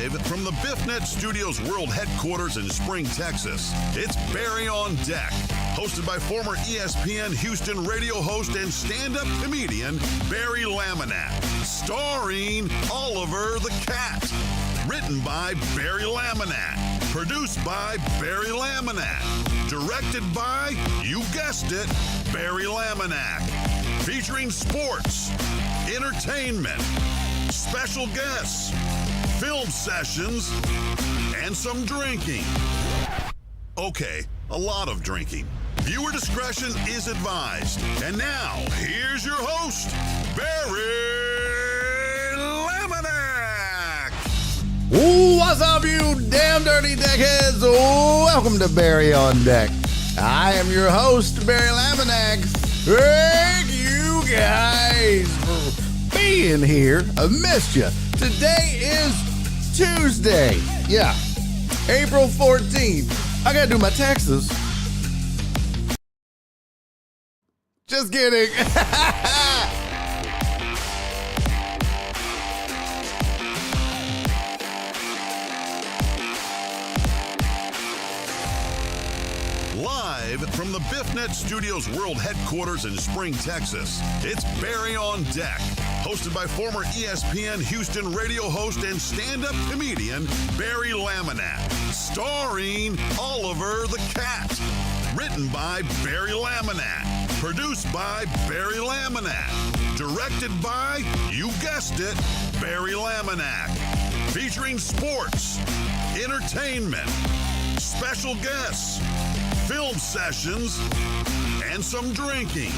Live from the BiffNet Studios World Headquarters in Spring, Texas, it's Barry on Deck. Hosted by former ESPN Houston radio host and stand-up comedian Barry Laminack. Starring Oliver the Cat. Written by Barry Laminack. Produced by Barry Laminack. Directed by, you guessed it, Barry Laminack. Featuring sports, entertainment, special guests, film sessions, and some drinking. Okay, a lot of drinking. Viewer discretion is advised. And now, here's your host, Barry Laminack. Ooh, what's up, you damn dirty deckheads? Welcome to Barry on Deck. I am your host, Barry Laminack. Thank you guys for being here. I missed you. Today is Tuesday. Yeah, April 14th. I gotta do my taxes. Just kidding. Live from the BiffNet Studios World Headquarters in Spring, Texas, it's Barry on Deck. Hosted by former ESPN Houston radio host and stand-up comedian Barry Laminack. Starring Oliver the Cat. Written by Barry Laminack. Produced by Barry Laminack. Directed by, you guessed it, Barry Laminack. Featuring sports, entertainment, special guests, film sessions, and some drinking.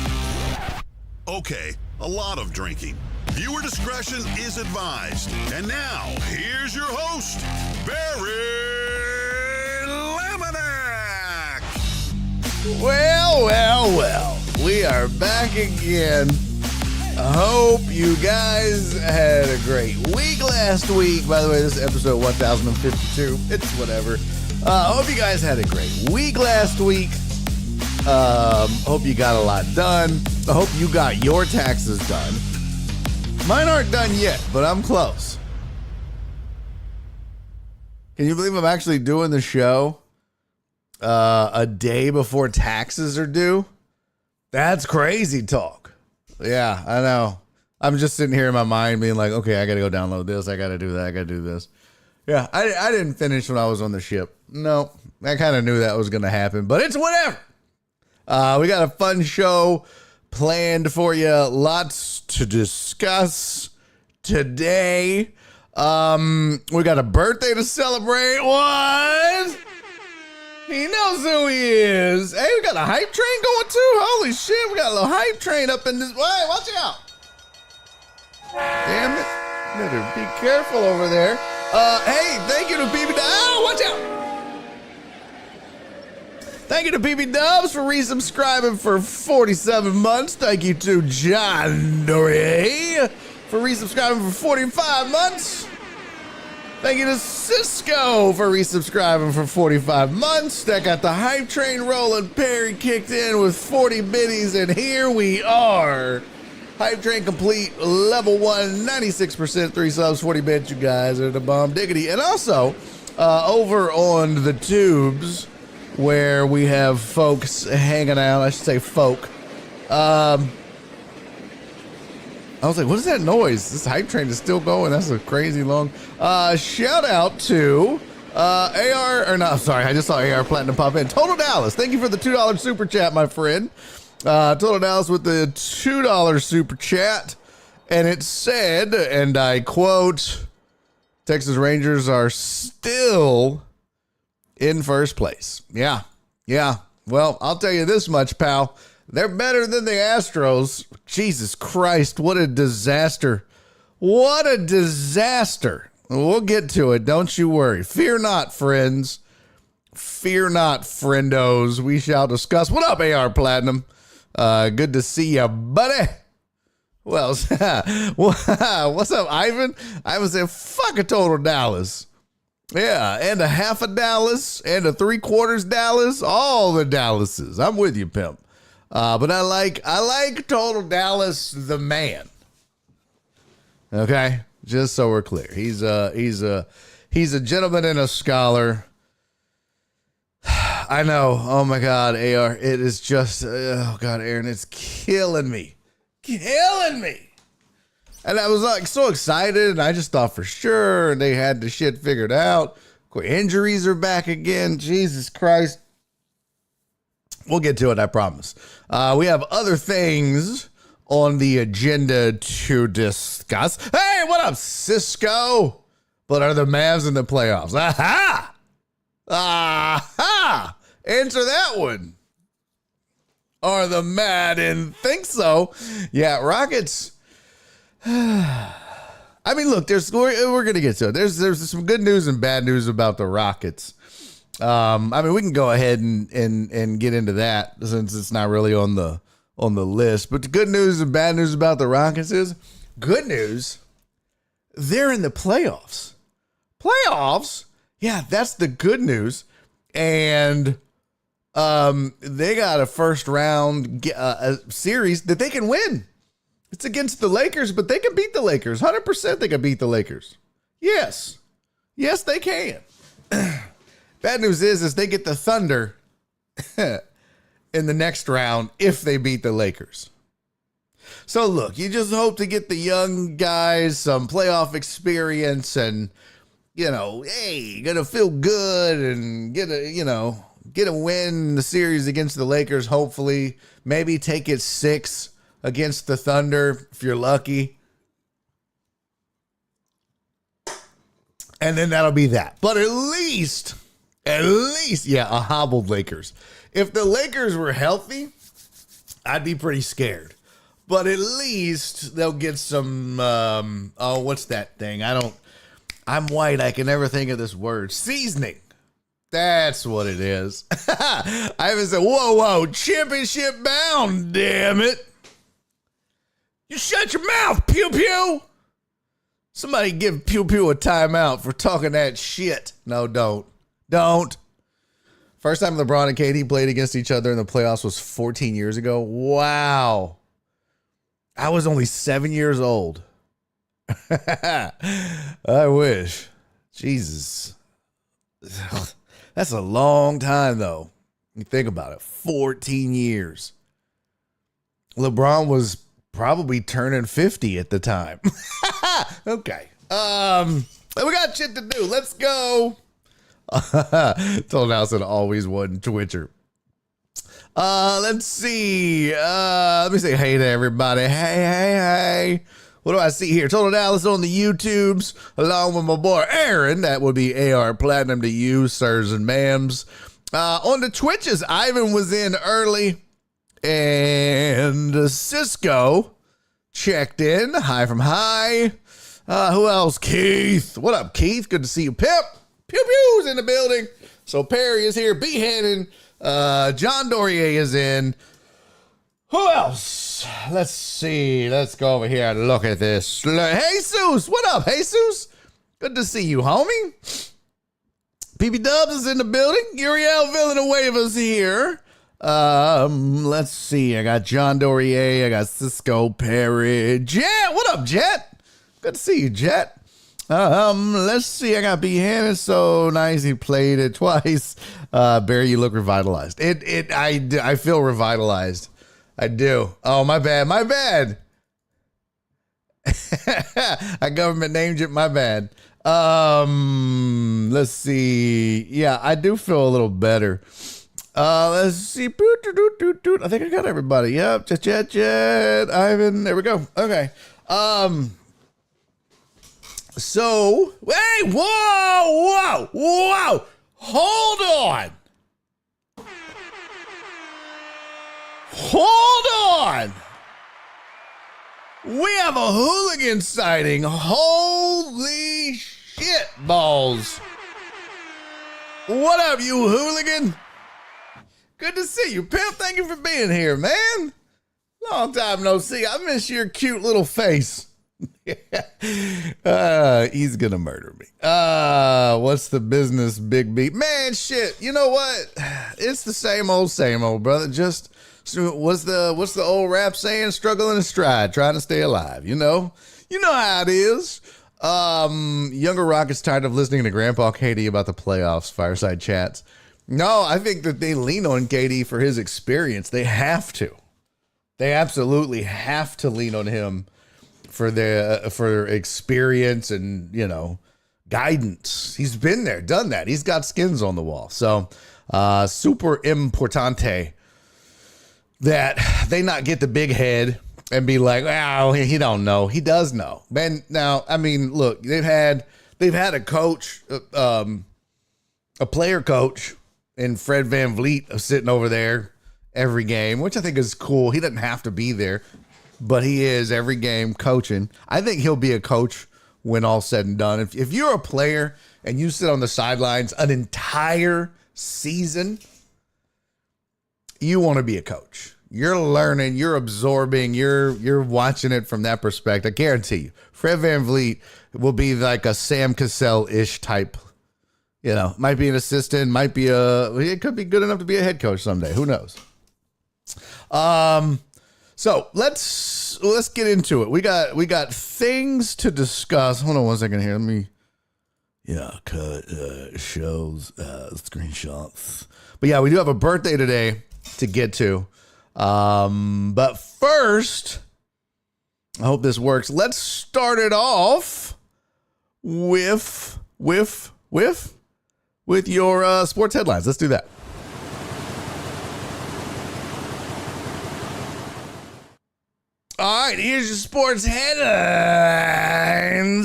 Okay, a lot of drinking. Viewer discretion is advised. And now, here's your host, Barry Laminack. Well, we are back again. I hope you guys had a great week last week. By the way, this is episode 1052. It's whatever. I hope you guys had a great week last week. Hope you got a lot done. I hope you got your taxes done. Mine aren't done yet, but I'm close. Can you believe I'm actually doing the show a day before taxes are due? That's crazy talk. Yeah, I know. I'm just sitting here in my mind being like, okay, I got to go download this. I got to do that. I got to do this. Yeah, I didn't finish when I was on the ship. No, I kind of knew that was going to happen, but it's whatever. We got a fun show planned for you. Lots to discuss today. We got a birthday to celebrate. What? He knows who he is. Hey, we got a hype train going too. Holy shit, we got a little hype train up in this. Hey, watch out. Damn it. Better be careful over there. Hey, thank you to BB Dubs. Oh, watch out. Thank you to BB Dubs for resubscribing for 47 months. Thank you to John Dory for resubscribing for 45 months. Thank you to Cisco for resubscribing for 45 months. That got the hype train rolling. Perry kicked in with 40 biddies, and here we are. Hype train complete, level 1, 96%, 3 subs, 40 bits. You guys are the bomb diggity. And also, over on the tubes, where we have folks hanging out, I should say folk. I was like, what is that noise? This hype train is still going. That's a crazy long. Shout out to AR, or no, sorry, I just saw AR Platinum pop in. Total Dallas, thank you for the $2 super chat, my friend. Total Dallas with the $2 super chat. And it said, and I quote, Texas Rangers are still in first place. Yeah. Well, I'll tell you this much, pal. They're better than the Astros. Jesus Christ, what a disaster. What a disaster. We'll get to it. Don't you worry. Fear not, friends. Fear not, friendos. We shall discuss. What up, AR Platinum? Good to see you, buddy. Well, what's up, Ivan? Ivan said, fuck a Total Dallas. Yeah, and a half a Dallas and a 3/4 Dallas. All the Dallases. I'm with you, pimp. But I like Total Dallas, the man. Okay, just so we're clear, he's a He's a gentleman and a scholar. I know. Oh my God, AR. It is just, oh God, Aaron, it's killing me. Killing me. And I was like so excited, and I just thought for sure they had the shit figured out. Injuries are back again. Jesus Christ. We'll get to it, I promise. We have other things on the agenda to discuss. Hey, what up, Cisco? But are the Mavs in the playoffs? Aha! Aha! Answer that one. Are the Mad and think so? Yeah, Rockets. I mean, look, we're going to get to it. There's some good news and bad news about the Rockets. I mean, we can go ahead and get into that since it's not really on the list. But the good news and bad news about the Rockets is good news. They're in the playoffs. Playoffs? Yeah, that's the good news. And they got a first round a series that they can win. It's against the Lakers, but they can beat the Lakers. 100% they can beat the Lakers. Yes. Yes, they can. Bad news is they get the Thunder in the next round if they beat the Lakers. So look, you just hope to get the young guys some playoff experience and, you know, hey, gonna feel good and get a win in the series against the Lakers, hopefully. Maybe take it 6 against the Thunder if you're lucky. And then that'll be that. But at least, yeah, a hobbled Lakers. If the Lakers were healthy, I'd be pretty scared. But at least they'll get some, what's that thing? I'm white. I can never think of this word. Seasoning. That's what it is. I haven't said, whoa, championship bound, damn it. You shut your mouth, Pew Pew. Somebody give Pew Pew a timeout for talking that shit. No, don't. First time LeBron and KD played against each other in the playoffs was 14 years ago. Wow. I was only 7 years old. I wish. Jesus. That's a long time, though. You think about it. 14 years. LeBron was probably turning 50 at the time. Okay. We got shit to do. Let's go. Told Nelson always one Twitcher. Let's see. Let me say hey to everybody. Hey. What do I see here? Total Dallas on the YouTubes, along with my boy Aaron. That would be AR Platinum to you, sirs and ma'ams. On the Twitches, Ivan was in early, and Cisco checked in. Hi from high. Who else? Keith. What up, Keith? Good to see you. Pip. Pew Pew's in the building. So Perry is here. B. Hannon. John Dorier is in. Who else? Let's see. Let's go over here and look at this. Jesus. What up, Jesus? Good to see you, homie. PB Dubs is in the building. Uriel Villanueva's here. Let's see. I got John Dorier. I got Cisco Perry. Jet. What up, Jet? Good to see you, Jet. Let's see. I got B. Hannon. So nice. He played it twice. Barry, you look revitalized. I feel revitalized. I do. Oh, my bad. I government named it. My bad. Let's see. Yeah, I do feel a little better. Let's see. I think I got everybody. Yep. Jet. Ivan. There we go. Okay. So, hey, whoa. Hold on. We have a hooligan sighting. Holy shit balls. What up, you hooligan? Good to see you, Pimp. Thank you for being here, man. Long time no see. I miss your cute little face. He's gonna murder me. What's the business, Big B? Man, shit. You know what? It's the same old, brother. Just what's the old rap saying? Struggling and stride, trying to stay alive. You know how it is. Younger Rockets tired of listening to Grandpa KD about the playoffs, fireside chats. No, I think that they lean on KD for his experience. They have to. They absolutely have to lean on him for for experience and, guidance. He's been there, done that. He's got skins on the wall. So, super importante that they not get the big head and be like, "Oh, he don't know." He does know. Man, now, I mean, look, they've had a coach, a player coach, and Fred VanVleet sitting over there every game, which I think is cool. He doesn't have to be there, but he is every game coaching. I think he'll be a coach when all's said and done. If you're a player and you sit on the sidelines an entire season, you want to be a coach. You're learning, you're absorbing, you're watching it from that perspective. I guarantee you, Fred VanVleet will be like a Sam Cassell-ish type. Might be an assistant, it could be good enough to be a head coach someday. Who knows? So let's get into it. We got things to discuss. Hold on one second here. Let me, cut shows, screenshots. But yeah, we do have a birthday today to get to. But first, I hope this works. Let's start it off with your sports headlines. Let's do that. All right, here's your sports headlines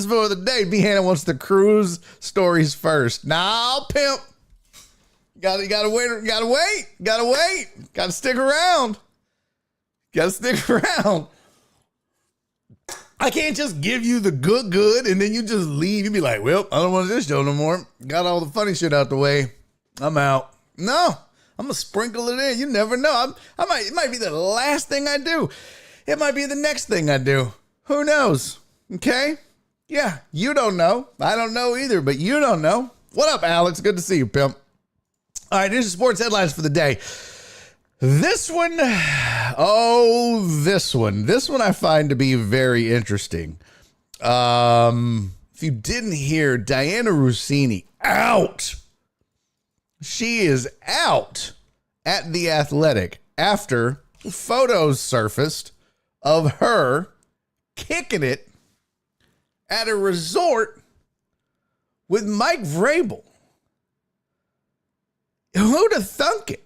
for the day. B. Hannah wants the cruise stories first. Now, pimp. Gotta wait. Gotta stick around. I can't just give you the good, and then you just leave. You be like, well, I don't want this show no more. Got all the funny shit out the way. I'm out. No, I'm gonna sprinkle it in. You never know. It might be the last thing I do. It might be the next thing I do. Who knows? Okay? Yeah, you don't know. I don't know either, but you don't know. What up, Alex? Good to see you, pimp. All right, here's the sports headlines for the day. This one I find to be very interesting. If you didn't hear, Diana Russini out. She is out at The Athletic after photos surfaced of her kicking it at a resort with Mike Vrabel. Who'd have thunk it?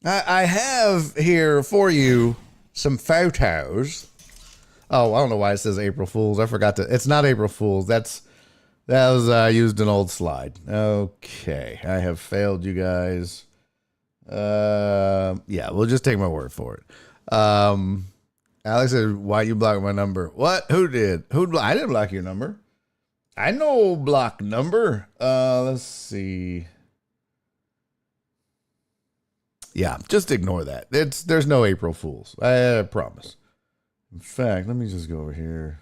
I have here for you some photos. Oh, I don't know why it says April Fool's. I forgot to. It's not April Fool's. That was used an old slide. Okay, I have failed you guys. Yeah, we'll just take my word for it. Alex said, "Why you blocked my number?" What? Who did? I didn't block your number. I know block number. Let's see. Yeah, just ignore that. There's no April Fools. I promise. In fact, let me just go over here.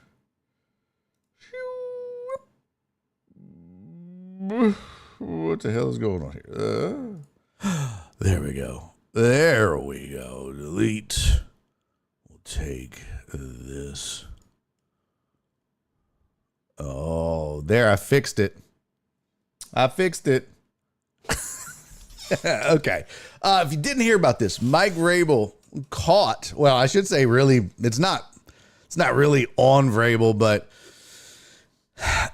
What the hell is going on here? There we go. Delete. We'll take this. Oh, there. I fixed it. Okay. If you didn't hear about this, Mike Vrabel caught, well, I should say really, it's not really on Vrabel, but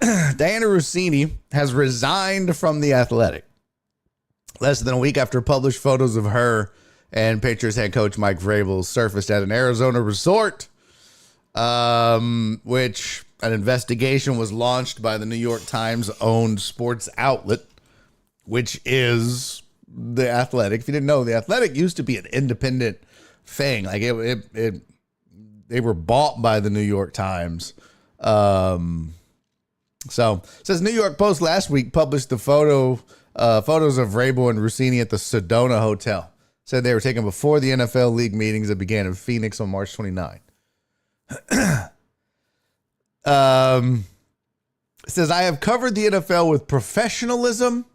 Diana Russini has resigned from The Athletic less than a week after published photos of her and Patriots head coach Mike Vrabel surfaced at an Arizona resort, which an investigation was launched by the New York Times owned sports outlet, which is The Athletic. If you didn't know, The Athletic used to be an independent thing. Like they were bought by the New York Times. So it says New York Post last week published the photos of Vrabel and Russini at the Sedona Hotel. Said they were taken before the NFL league meetings that began in Phoenix on March 29. It says, I have covered the NFL with professionalism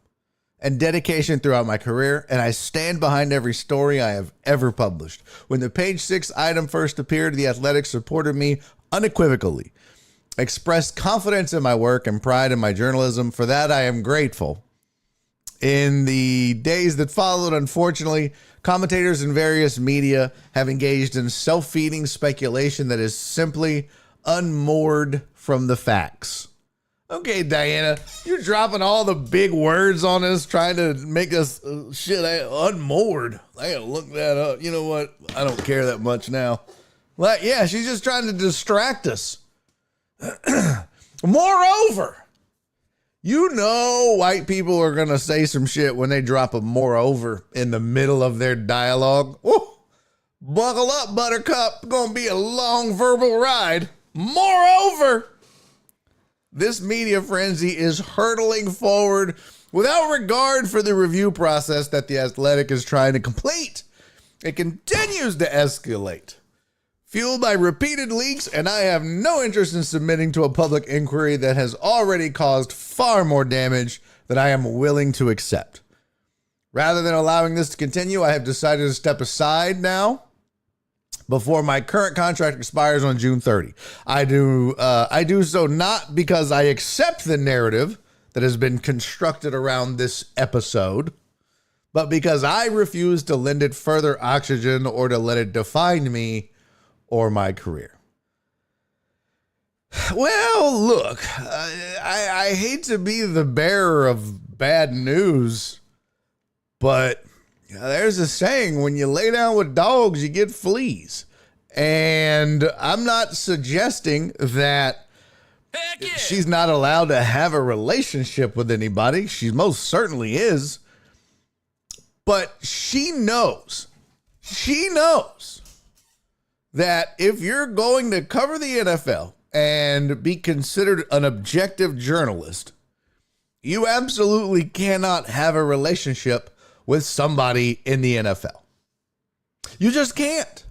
and dedication throughout my career, and I stand behind every story I have ever published. When the Page 6 item first appeared, The Athletic supported me unequivocally. expressed confidence in my work and pride in my journalism. For that, I am grateful. In the days that followed, unfortunately, commentators in various media have engaged in self-feeding speculation that is simply unmoored from the facts. Okay, Diana, you're dropping all the big words on us, trying to make us unmoored. I gotta look that up. You know what? I don't care that much now. Well, yeah, she's just trying to distract us. Moreover, you know white people are going to say some shit when they drop a moreover in the middle of their dialogue. Woo! Buckle up, Buttercup. Going to be a long verbal ride. Moreover, this media frenzy is hurtling forward without regard for the review process that The Athletic is trying to complete. It continues to escalate, fueled by repeated leaks, and I have no interest in submitting to a public inquiry that has already caused far more damage than I am willing to accept. Rather than allowing this to continue, I have decided to step aside now before my current contract expires on June 30. I do so not because I accept the narrative that has been constructed around this episode, but because I refuse to lend it further oxygen or to let it define me or my career. Well, look, I hate to be the bearer of bad news, but there's a saying, when you lay down with dogs, you get fleas. And I'm not suggesting that she's not allowed to have a relationship with anybody. She most certainly is. But she knows that if you're going to cover the NFL and be considered an objective journalist, you absolutely cannot have a relationship with somebody in the NFL. You just can't.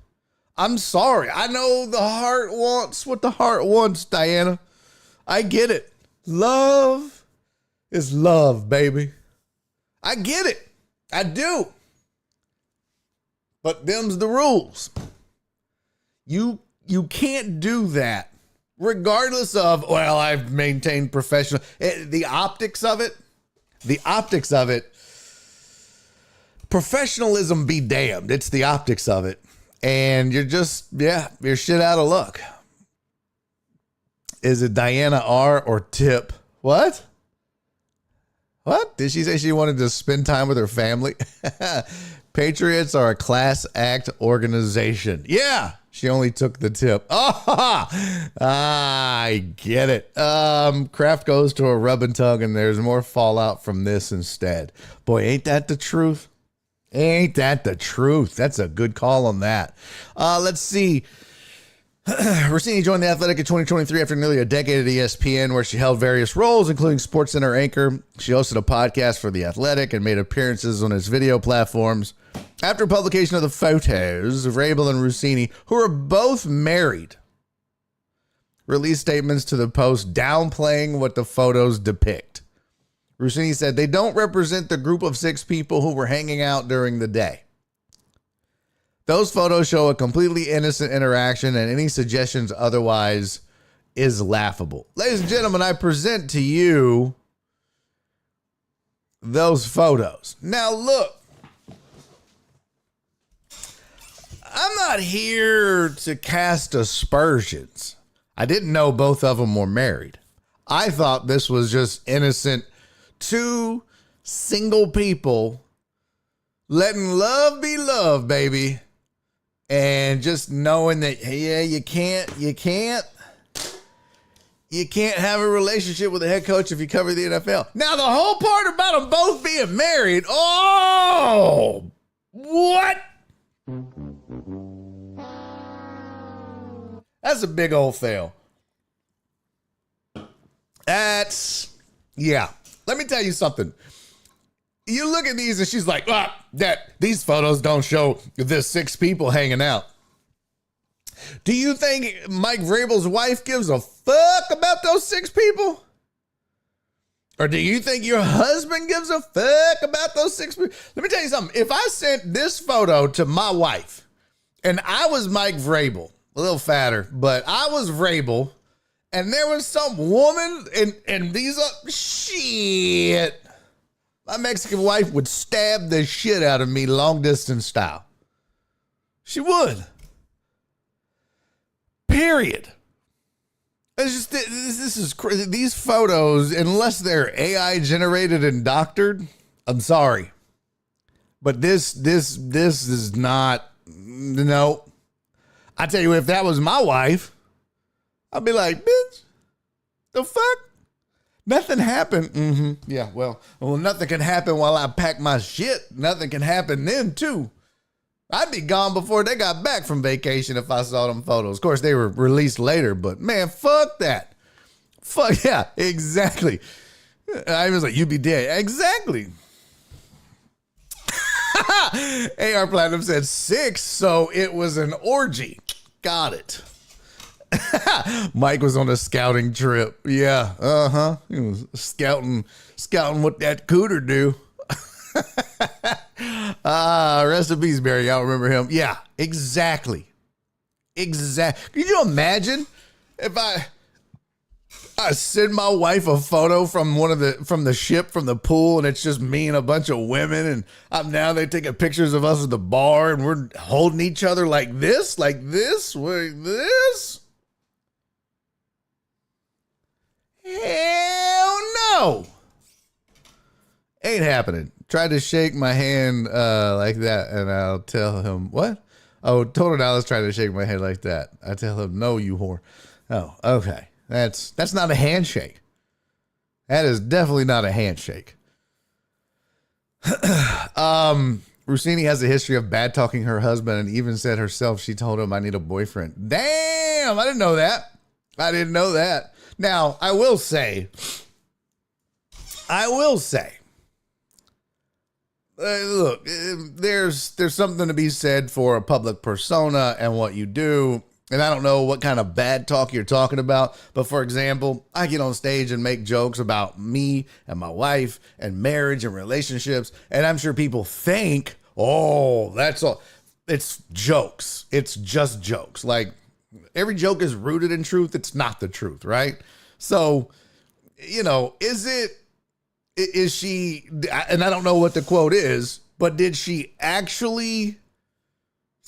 I'm sorry. I know the heart wants what the heart wants, Diana. I get it. Love is love, baby. I get it. I do. But them's the rules. You can't do that, regardless of, well, I've maintained professional. The optics of it, professionalism be damned. It's the optics of it. And you're just, you're shit out of luck. Is it Diana R or Tip? What? Did she say she wanted to spend time with her family? Patriots are a class act organization. Yeah, she only took the tip. Oh, I get it. Kraft goes to a rub and tug, and there's more fallout from this instead. Boy, ain't that the truth? Ain't that the truth? That's a good call on that. Let's see. Rossini joined The Athletic in 2023 after nearly a decade at ESPN, where she held various roles, including SportsCenter anchor. She hosted a podcast for The Athletic and made appearances on its video platforms. After publication of the photos, Vrabel and Rossini, who are both married, released statements to the Post downplaying what the photos depict. Rossini said they don't represent the group of 6 people who were hanging out during the day. Those photos show a completely innocent interaction, and any suggestions otherwise is laughable. Ladies and gentlemen, I present to you those photos. Now, look, I'm not here to cast aspersions. I didn't know both of them were married. I thought this was just innocent, 2 single people letting love be love, baby. And just knowing that, yeah, you can't have a relationship with a head coach if you cover the NFL. Now, the whole part about them both being married, oh, what? That's a big old fail. Yeah. Let me tell you something. You look at these and she's like, these photos don't show the 6 people hanging out. Do you think Mike Vrabel's wife gives a fuck about those 6 people? Or do you think your husband gives a fuck about those 6 people? Let me tell you something. If I sent this photo to my wife and I was Mike Vrabel, a little fatter, but I was Vrabel, And there was some woman, and these are shit. My Mexican wife would stab the shit out of me long distance style. She would. Period. It's just this is crazy. These photos, unless they're AI generated and doctored, I'm sorry, but this is not. No, I tell you, if that was my wife, I'd be like, bitch, the fuck? Nothing happened. Yeah, well, nothing can happen while I pack my shit. Nothing can happen then too. I'd be gone before they got back from vacation if I saw them photos. Of course, they were released later, but man, fuck that. Fuck yeah, exactly. I was like, you'd be dead. Exactly. AR Platinum said 6, so it was an orgy. Got it. Mike was on a scouting trip. Yeah, he was scouting what that cooter do. Rest in peace, Barry. Y'all remember him? Yeah, exactly. Could you imagine if I send my wife a photo from the ship, from the pool, and it's just me and a bunch of women, and they're taking pictures of us at the bar, and we're holding each other like this. Hell no. Ain't happening. Tried to shake my hand like that, and I'll tell him, what? Oh, Total Dallas tried to shake my hand like that. I tell him, no, you whore. Oh, okay. That's not a handshake. That is definitely not a handshake. Rossini has a history of bad talking her husband, and even said herself she told him, I need a boyfriend. Damn, I didn't know that. Now, I will say, look, there's something to be said for a public persona and what you do. And I don't know what kind of bad talk you're talking about. But for example, I get on stage and make jokes about me and my wife and marriage and relationships. And I'm sure people think, oh, that's all. It's jokes. It's just jokes. Like, every joke is rooted in truth. It's not the truth, right? So, is she, and I don't know what the quote is, but did she actually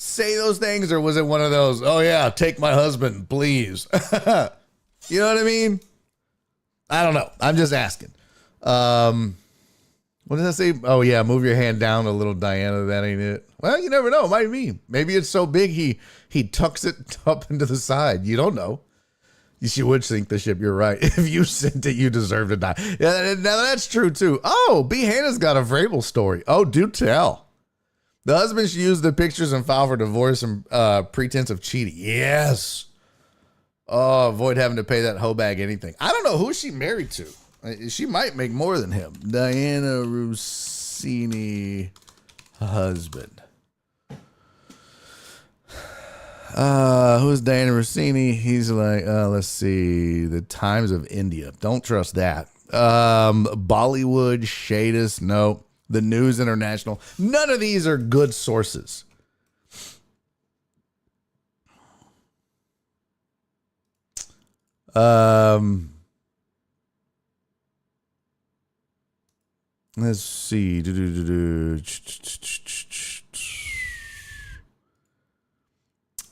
say those things, or was it one of those, oh yeah, take my husband, please? You know what I mean? I don't know. I'm just asking. What does that say? Oh yeah, move your hand down a little, Diana. That ain't it. Well, you never know. It might be. Maybe it's so big he tucks it up into the side. You don't know. She would sink the ship. You're right. If you sent it, you deserve to die. Yeah, now that's true too. Oh, B. Hannah's got a Vrabel story. Oh, do tell. The husband should use the pictures and file for divorce and pretense of cheating. Yes. Oh, avoid having to pay that hoe bag anything. I don't know who she married to. She might make more than him. Diana Rossini husband. Who's Diana Rossini? He's like, let's see, the Times of India. Don't trust that. Bollywood, Shadis, no. The News International. None of these are good sources. Let's see.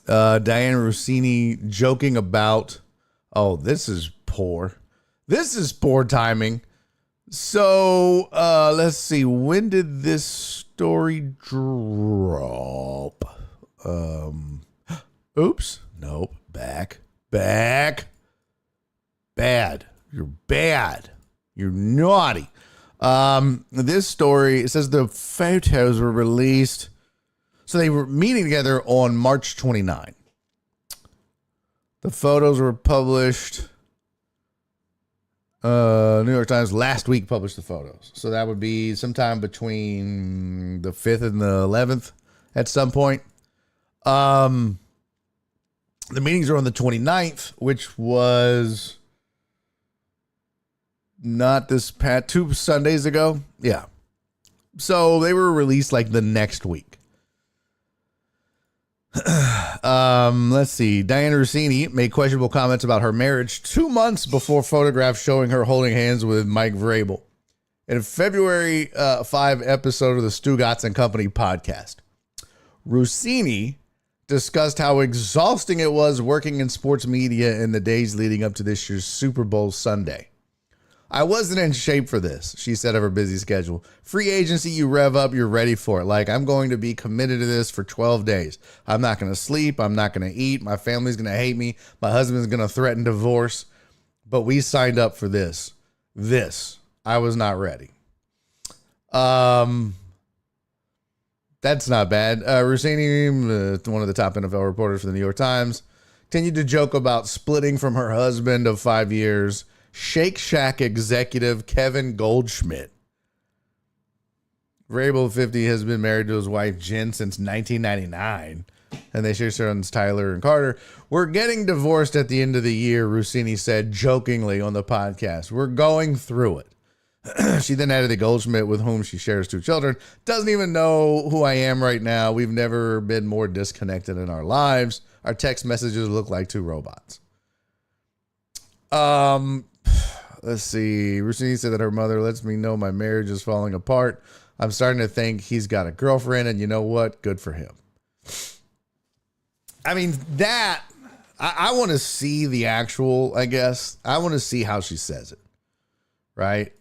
Diana Rossini joking about, oh, this is poor. This is poor timing. So, let's see. When did this story drop? Oops. Nope. Back. Bad. You're bad. You're naughty. This story, it says the photos were released. So they were meeting together on March 29. The photos were published. New York Times last week published the photos. So that would be sometime between the 5th and the 11th at some point. The meetings are on the 29th, which was not this past 2 Sundays ago. Yeah. So they were released like the next week. Let's see. Diana Rossini made questionable comments about her marriage 2 months before photographs showing her holding hands with Mike Vrabel in a February 5 episode of the Stugotz and Company podcast. Rossini discussed how exhausting it was working in sports media in the days leading up to this year's Super Bowl Sunday. I wasn't in shape for this, she said of her busy schedule. Free agency, you rev up, you're ready for it. Like, I'm going to be committed to this for 12 days. I'm not going to sleep. I'm not going to eat. My family's going to hate me. My husband's going to threaten divorce. But we signed up for this. I was not ready. That's not bad. Rossini, one of the top NFL reporters for the New York Times, continued to joke about splitting from her husband of 5 years, Shake Shack executive Kevin Goldschmidt. Vrabel, 50, has been married to his wife Jen since 1999, and they share sons Tyler and Carter. We're getting divorced at the end of the year, Rossini said jokingly on the podcast. We're going through it. She then added that Goldschmidt, with whom she shares 2 children, doesn't even know who I am right now. We've never been more disconnected in our lives. Our text messages look like 2 robots. Let's see. Rossini said that her mother lets me know my marriage is falling apart. I'm starting to think he's got a girlfriend, and you know what? Good for him. I mean, that, I want to see the actual, I guess. I want to see how she says it. Right?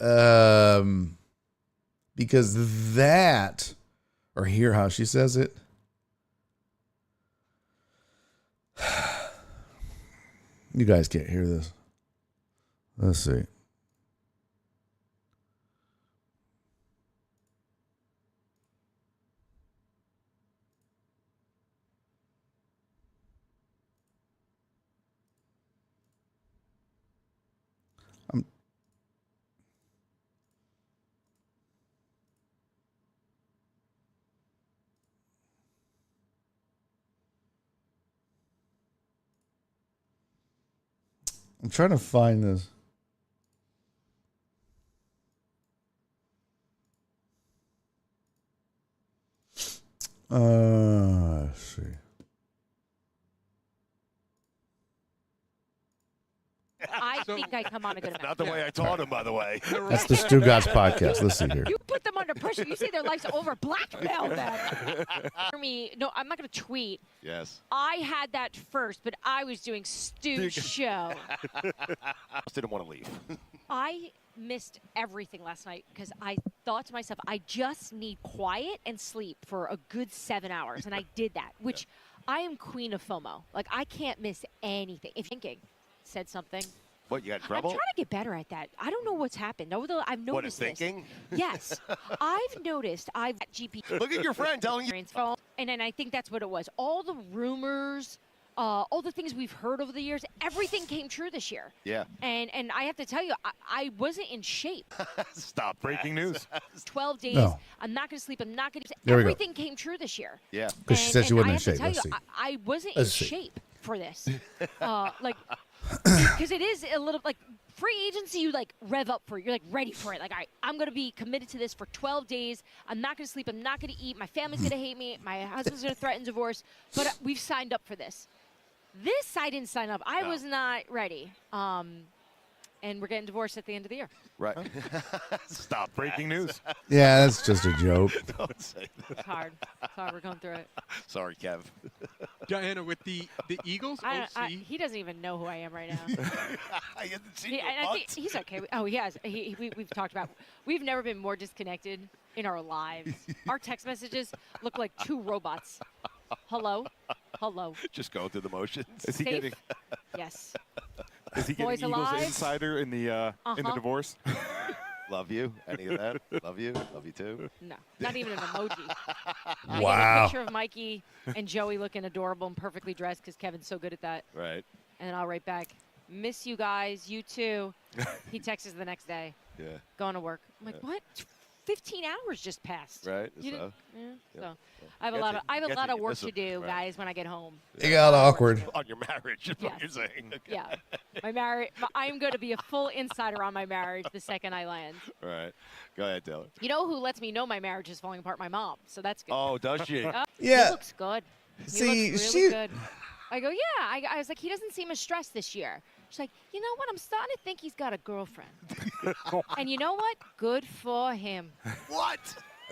Because that, or hear how she says it. You guys can't hear this. Let's see. I'm trying to find this. Let's see. I think I come on a good amount. Not the way I taught him, by the way. That's the Stugotz podcast. Let's see here. You put them under pressure. You say their life's over. Blackmail them. For me, no, I'm not going to tweet. Yes. I had that first, but I was doing Stu's show. Just didn't want to leave. I missed everything last night because I thought to myself, I just need quiet and sleep for a good 7 hours. And I did that, which I am queen of FOMO. Like, I can't miss anything. If thinking said something. What, you had I'm trouble? trying to get better at that. I don't know what's happened. Although I've noticed What, is thinking? This. Yes. I've noticed I've got GP. Look at your friend telling you. And then I think that's what it was. All the rumors, all the things we've heard over the years, everything came true this year. Yeah. And I have to tell you, I wasn't in shape. Stop. Breaking news. 12 days. No. I'm not going to sleep. I'm not going to. There we go. Everything came true this year. Yeah. Because she said she wasn't in shape. I have Let's to see. tell you, I wasn't Let's in see. shape for this. Because it is a little like free agency. You like rev up for it. You're like ready for it. Like, all right, I'm going to be committed to this for 12 days. I'm not going to sleep. I'm not going to eat. My family's going to hate me. My husband's going to threaten divorce. But we've signed up for this. This I didn't sign up. I was not ready. And we're getting divorced at the end of the year. Right. Stop. Breaking news. Yeah, that's just a joke. Don't say that. It's hard. We're going through it. Sorry, Kev. Diana, with the Eagles, He doesn't even know who I am right now. I haven't seen He, you in and I think months. he's okay. Oh, he has. We've talked about. We've never been more disconnected in our lives. Our text messages look like 2 robots. Hello. Just going through the motions. is he Safe? getting Yes. Eagles Boys alive? insider in the divorce? Love you. Any of that? Love you. Love you too. No, not even an emoji. I get Wow. a picture of Mikey and Joey looking adorable and perfectly dressed because Kevin's so good at that. Right. And then I'll write back, miss you guys, you too. He texts the next day, Yeah. going to work. I'm like, what? 15 hours just passed. Right. You So, didn't- yeah, yeah. so I have a Gets lot it- of gets it, of you work miss to 'em. do, Right. guys, when I get home. It got awkward. on your marriage is what Yes. you're saying. Okay. Yeah, I'm going to be a full insider on my marriage the second I land. All right. Go ahead, Taylor. You know who lets me know my marriage is falling apart? My mom. So that's good. Oh, does she? He Yeah. looks good. See, looks really good. I go, yeah. I was like, he doesn't seem as stressed this year. She's like, you know what? I'm starting to think he's got a girlfriend. And you know what? Good for him. What?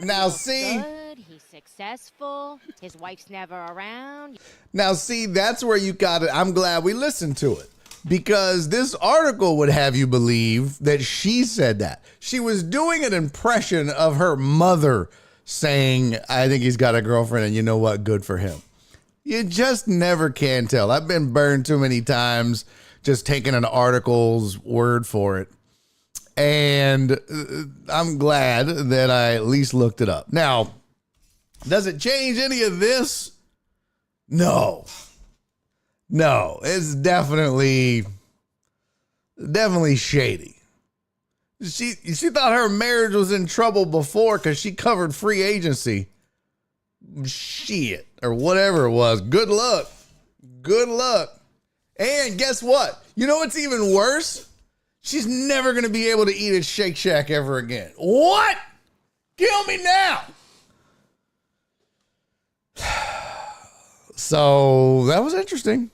Now, He's see, good. He's successful. His wife's never around. that's where you got it. I'm glad we listened to it because this article would have you believe that she said that. She was doing an impression of her mother saying, I think he's got a girlfriend, and you know what? Good for him. You just never can tell. I've been burned too many times just taking an article's word for it. And I'm glad that I at least looked it up. Now, does it change any of this? No. No, it's definitely shady. She thought her marriage was in trouble before because she covered free agency. Shit, or whatever it was. Good luck. Good luck. And guess what? You know what's even worse? She's never going to be able to eat at Shake Shack ever again. What? Kill me now. So that was interesting.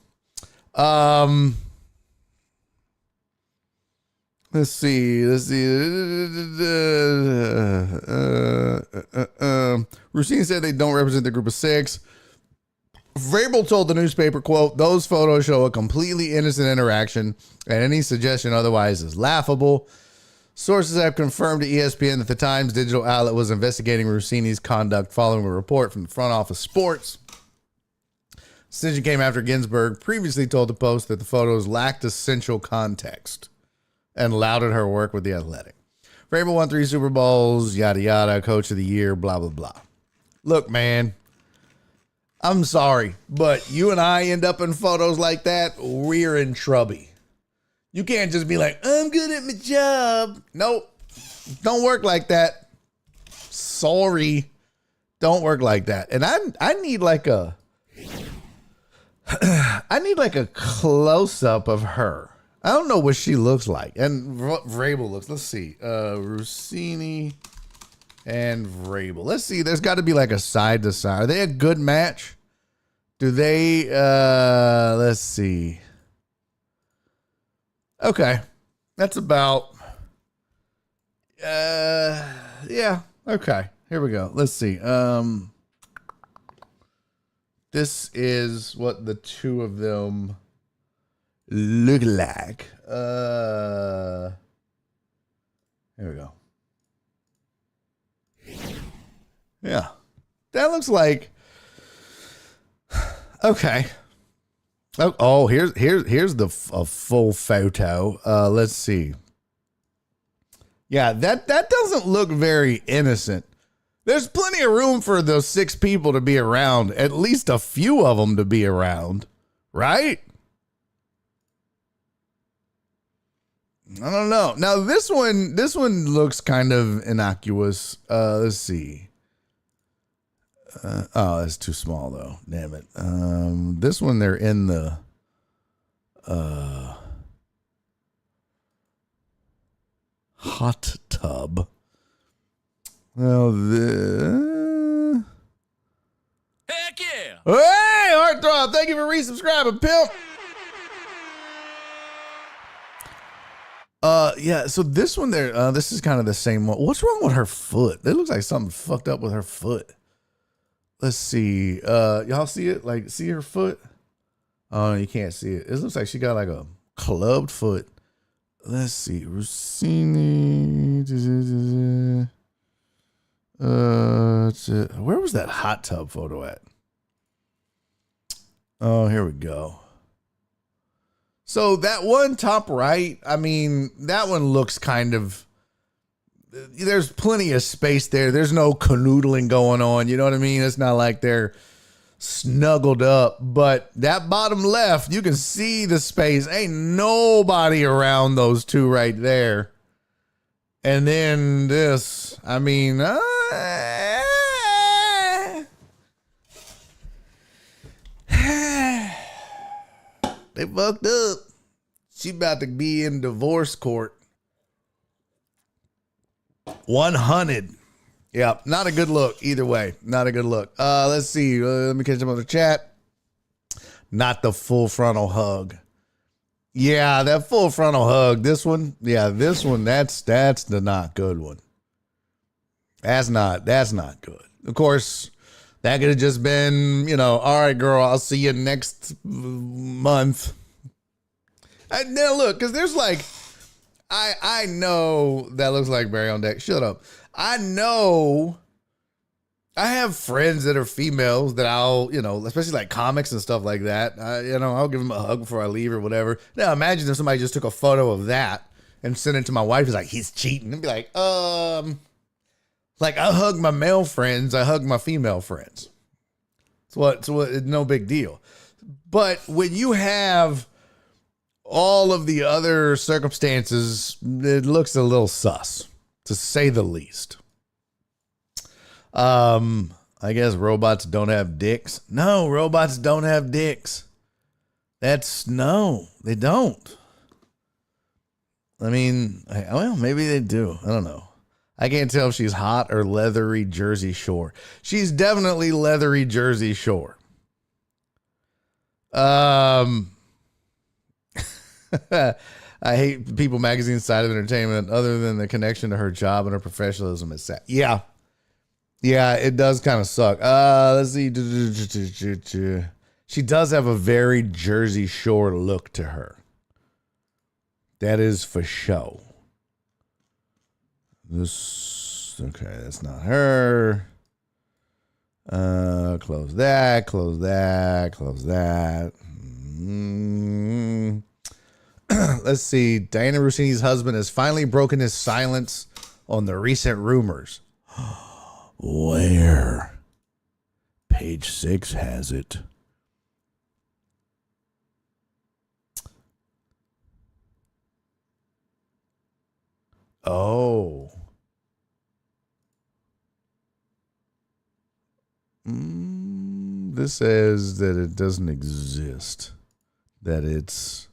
Let's see. Routine said they don't represent the group of six. Vrabel told the newspaper, quote, those photos show a completely innocent interaction and any suggestion otherwise is laughable. Sources have confirmed to ESPN that the Times digital outlet was investigating Rossini's conduct following a report from the front office sports. Decision came after Ginsburg previously told the Post that the photos lacked essential context and lauded her work with the Athletic. Vrabel won 3 Super Bowls, yada, yada, coach of the year, blah, blah, blah. Look, man, I'm sorry, but you and I end up in photos like that, we're in trouble. You can't just be like, I'm good at my job. Nope. Don't work like that. Sorry. Don't work like that. And I need like a close up of her. I don't know what she looks like. And Vrabel looks. Let's see. Rossini and Vrabel. Let's see. There's got to be like a side to side. Are they a good match? Do they let's see. Okay. That's about yeah. Okay. Here we go. Let's see. This is what the two of them look like. Here we go. Yeah. That looks like okay. Oh, here's the a full photo. Let's see. Yeah, that doesn't look very innocent. There's plenty of room for those 6 people to be around, at least a few of them to be around, right? I don't know. Now this one looks kind of innocuous. Let's see. Oh, that's too small though. Damn it. This one they're in the hot tub. Well, Heck yeah! Hey, Heartthrob, thank you for resubscribing, pimp. Yeah, so this one there, this is kind of the same one. What's wrong with her foot? It looks like something fucked up with her foot. Let's see. Y'all see it? Like, see her foot? Oh, no, you can't see it. It looks like she got like a clubbed foot. Let's see. Rossini. Where was that hot tub photo at? Oh, here we go. So that one top right, I mean, that one looks kind of, there's plenty of space there. There's no canoodling going on. You know what I mean? It's not like they're snuggled up, but that bottom left, you can see the space. Ain't nobody around those two right there. And then this, I mean, they fucked up. She about to be in divorce court. 100. Yeah, not a good look either way. Not a good look. Let's see. Let me catch up on the chat. Not the full frontal hug. Yeah, that full frontal hug. This one. Yeah, this one. That's the not good one. That's not good. Of course, that could have just been, all right, girl, I'll see you next month. Now look, because there's like, I know that looks like Barry on Deck. Shut up. I know I have friends that are females that I'll, especially like comics and stuff like that. I'll give them a hug before I leave or whatever. Now imagine if somebody just took a photo of that and sent it to my wife. Is like, he's cheating. And be like, like I hug my male friends, I hug my female friends. It's no big deal. But when you have all of the other circumstances, it looks a little sus, to say the least. I guess robots don't have dicks. No, robots don't have dicks. No, they don't. I mean, well, maybe they do. I don't know. I can't tell if she's hot or leathery Jersey Shore. She's definitely leathery Jersey Shore. I hate People Magazine's side of entertainment other than the connection to her job and her professionalism. It's sad. Yeah, it does kind of suck. Let's see. She does have a very Jersey Shore look to her. That is for show. Okay, that's not her. Close that. Let's see. Diana Rossini's husband has finally broken his silence on the recent rumors. Where? Page 6 has it. Oh. This says that it doesn't exist. That it's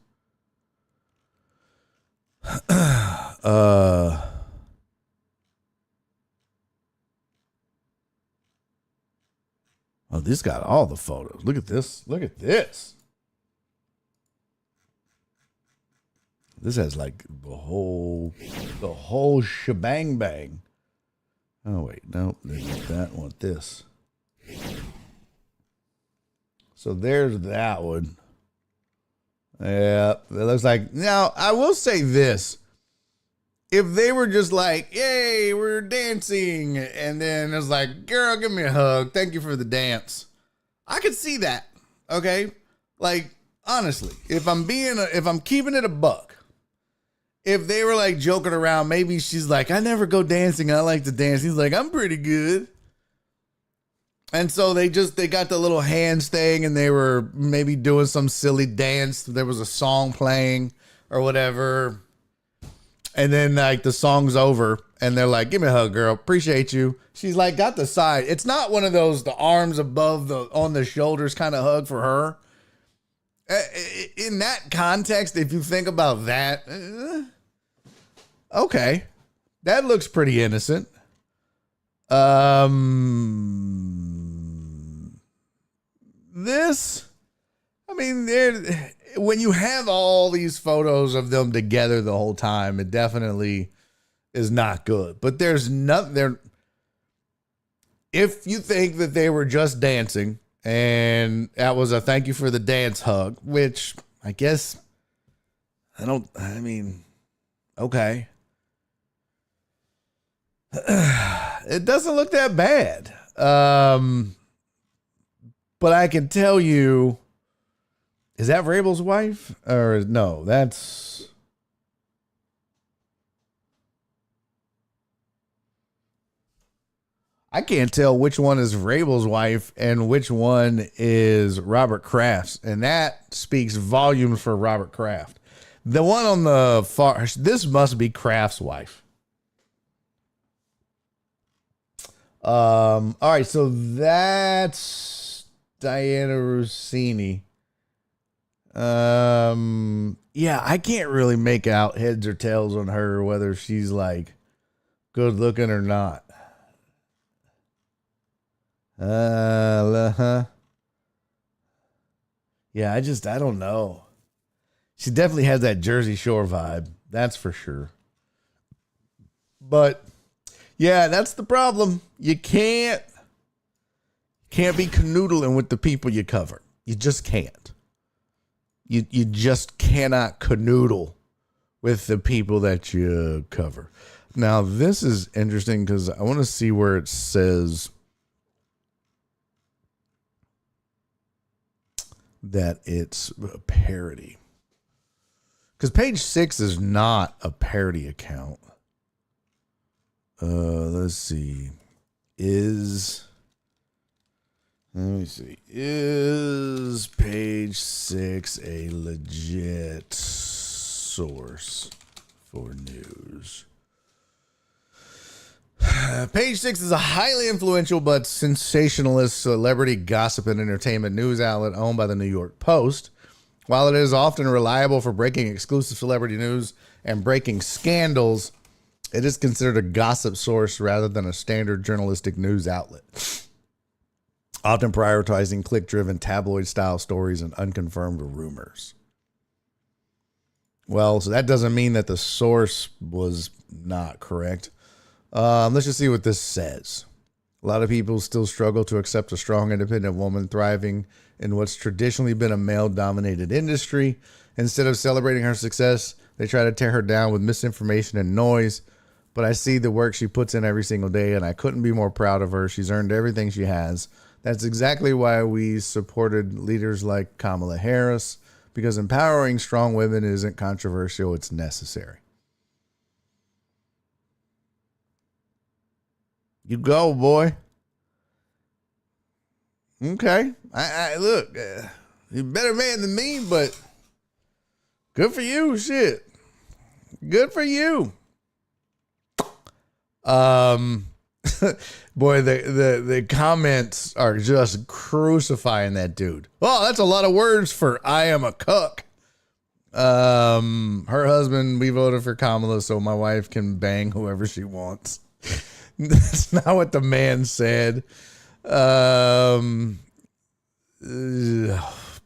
oh, this got all the photos. Look at this. This has like the whole shebang bang. Oh wait, no, that one. This. So there's that one. Yeah, it looks like. Now I will say this: if they were just like, "Yay, we're dancing," and then it's like, "Girl, give me a hug. Thank you for the dance," I could see that. Okay, like honestly, if I'm keeping it a buck. If they were like joking around, maybe she's like, I never go dancing. I like to dance. He's like, I'm pretty good. And so they got the little hands thing and they were maybe doing some silly dance. There was a song playing or whatever. And then like the song's over and they're like, give me a hug, girl. Appreciate you. She's like, got the side. It's not one of those, the arms above on the shoulders kind of hug for her. In that context, if you think about that, okay, that looks pretty innocent. This, I mean, when you have all these photos of them together the whole time, it definitely is not good. But there's nothing there. If you think that they were just dancing and that was a thank you for the dance hug, which I guess okay. It doesn't look that bad. But I can tell you, is that Vrabel's wife? Or no, that's... I can't tell which one is Vrabel's wife and which one is Robert Kraft's. And that speaks volumes for Robert Kraft. The one on the far... This must be Kraft's wife. All right, so that's Diana Rossini. Yeah, I can't really make out heads or tails on her, whether she's like good looking or not. Yeah, I don't know. She definitely has that Jersey Shore vibe. That's for sure. But yeah, that's the problem. You can't be canoodling with the people you cover. You just can't. You just cannot canoodle with the people that you cover. Now, this is interesting because I want to see where it says that it's a parody. Because page 6 is not a parody account. Let's see. Is page 6 a legit source for news? Page 6 is a highly influential but sensationalist celebrity gossip and entertainment news outlet owned by the New York Post. While it is often reliable for breaking exclusive celebrity news and breaking scandals, it is considered a gossip source rather than a standard journalistic news outlet, often prioritizing click-driven tabloid-style stories and unconfirmed rumors. Well, so that doesn't mean that the source was not correct. Let's just see what this says. A lot of people still struggle to accept a strong, independent woman thriving in what's traditionally been a male-dominated industry. Instead of celebrating her success, they try to tear her down with misinformation and noise. But I see the work she puts in every single day, and I couldn't be more proud of her. She's earned everything she has. That's exactly why we supported leaders like Kamala Harris, because empowering strong women isn't controversial, it's necessary. You go, boy. Okay. I look, you're a better man than me, but good for you. Shit. Good for you. Boy, the comments are just crucifying that dude. Oh, that's a lot of words for I am a cuck. Her husband, we voted for Kamala so my wife can bang whoever she wants. That's not what the man said.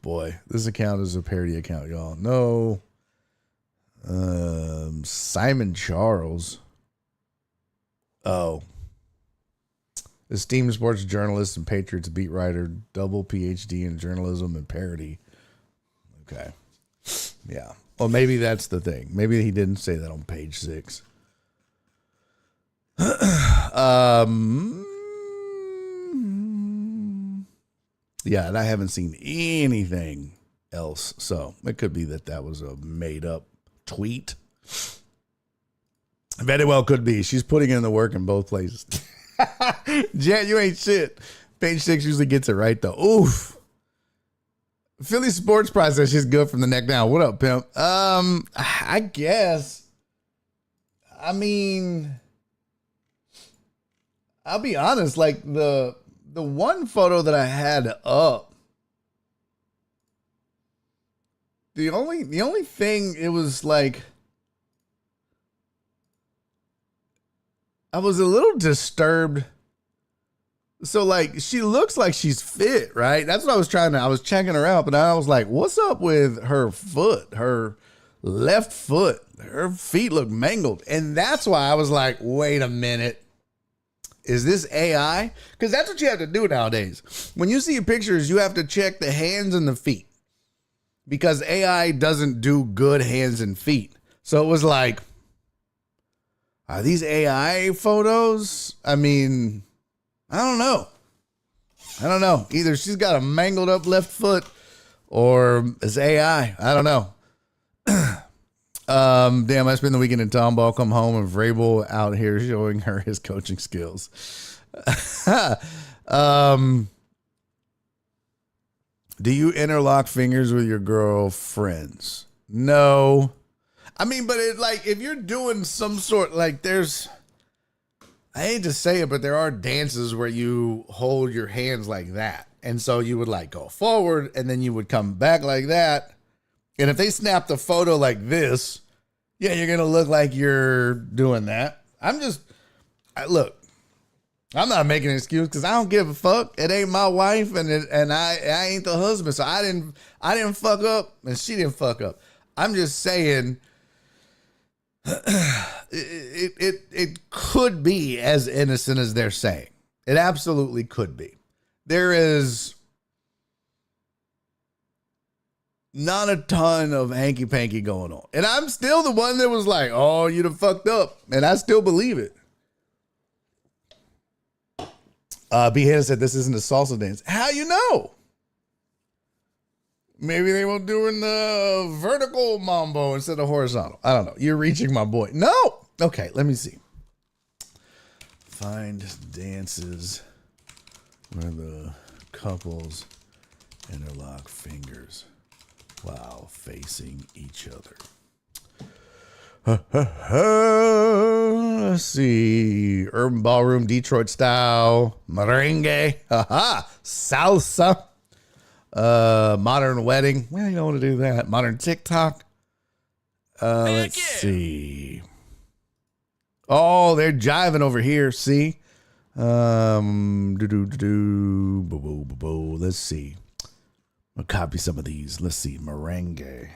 Boy, this account is a parody account, y'all. No. Simon Charles. Oh. Esteemed sports journalist and Patriots beat writer, double PhD in journalism and parody. Okay. Yeah. Well, maybe that's the thing. Maybe he didn't say that on page 6. Yeah, and I haven't seen anything else, so it could be that was a made up tweet. Very well could be. She's putting in the work in both places. Jan, you ain't shit. Page 6 usually gets it right though. Oof. Philly sports process. She's good from the neck down. What up, pimp? I guess. I mean, I'll be honest, like the one photo that I had up, the only thing, it was like, I was a little disturbed. So like, she looks like she's fit, right? That's what I was checking her out, but I was like, what's up with her foot, her left foot? Her feet look mangled. And that's why I was like, wait a minute. Is this AI? Because that's what you have to do nowadays. When you see pictures, you have to check the hands and the feet, because AI doesn't do good hands and feet. So it was like, are these AI photos? I mean, I don't know. Either she's got a mangled up left foot or it's AI. I don't know. Damn, I spent the weekend in Tomball, come home, and Vrabel out here showing her his coaching skills. Do you interlock fingers with your girlfriends? No. I mean, but it, like, if you're doing some sort, like, there's, I hate to say it, but there are dances where you hold your hands like that. And so you would like go forward and then you would come back like that. And if they snapped a photo like this, yeah, you're going to look like you're doing that. Look, I'm not making an excuse because I don't give a fuck. It ain't my wife, and I ain't the husband, so I didn't fuck up, and she didn't fuck up. I'm just saying, it could be as innocent as they're saying. It absolutely could be. There is not a ton of hanky panky going on, and I'm still the one that was like, "Oh, you done fucked up," and I still believe it. B. Hannah said this isn't a salsa dance. How you know? Maybe they were doing the vertical mambo instead of horizontal. I don't know. You're reaching my boy. No. Okay, let me see. Find dances where the couples interlock fingers while facing each other. Let's see. Urban ballroom, Detroit style, merengue, salsa, modern wedding. Well, you don't want to do that. Modern TikTok. Let's see. Oh, they're jiving over here. See. Let's see. I'll copy some of these. Let's see. Merengue.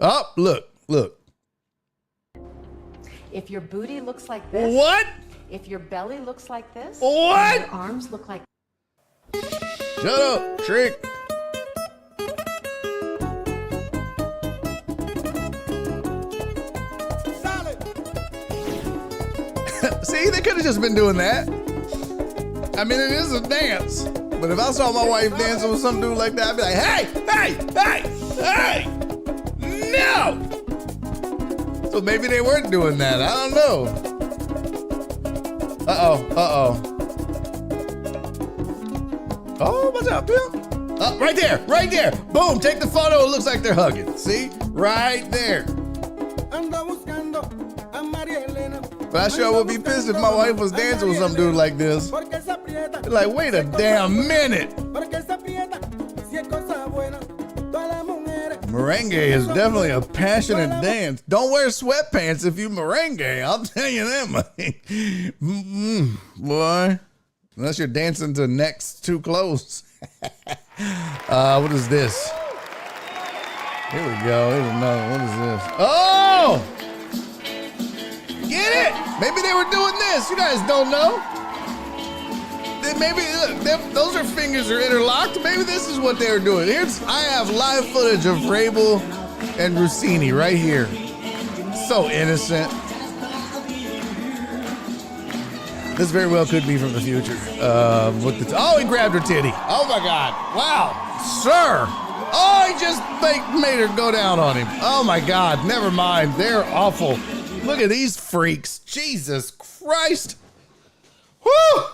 Oh, look. If your booty looks like this. What? If your belly looks like this. What? Your arms look like. Shut up, Trick. See, they could have just been doing that. I mean, it is a dance. But if I saw my wife dancing with some dude like that, I'd be like, hey! No! So maybe they weren't doing that. I don't know. Uh-oh. Oh, watch out, Bill. Right there. Boom, take the photo. It looks like they're hugging. See? Right there. But I sure would be pissed if my wife was dancing with some dude like this. Like, wait a damn minute. Merengue is definitely a passionate dance. Don't wear sweatpants if you merengue. I'll tell you that, man. Boy. Unless you're dancing to next too close. What is this? Here we go. Here's another. What is this? Oh! Get it? Maybe they were doing this. You guys don't know. Maybe those are fingers are interlocked. Maybe this is what they were doing. I have live footage of Vrabel and Rossini right here. So innocent. This very well could be from the future. He grabbed her titty. Oh my God! Wow, sir. Oh, he just made her go down on him. Oh my God! Never mind. They're awful. Look at these freaks. Jesus Christ. Whew.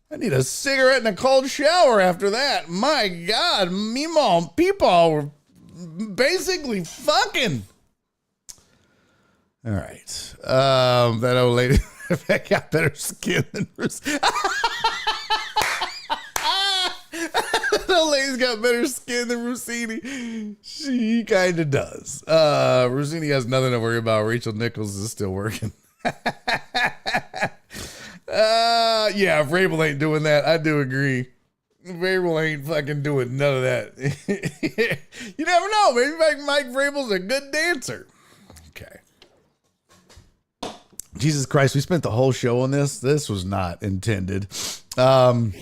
I need a cigarette and a cold shower after that. My God, me mom, people were basically fucking. All right. That old lady got better skin than Bruce. That old lady's got better skin than Rossini. She kind of does. Rossini has nothing to worry about. Rachel Nichols is still working. Yeah, Vrabel ain't doing that. I do agree. Vrabel ain't fucking doing none of that. You never know. Maybe Mike Vrabel's a good dancer. Okay. Jesus Christ, we spent the whole show on this. This was not intended. We hadn't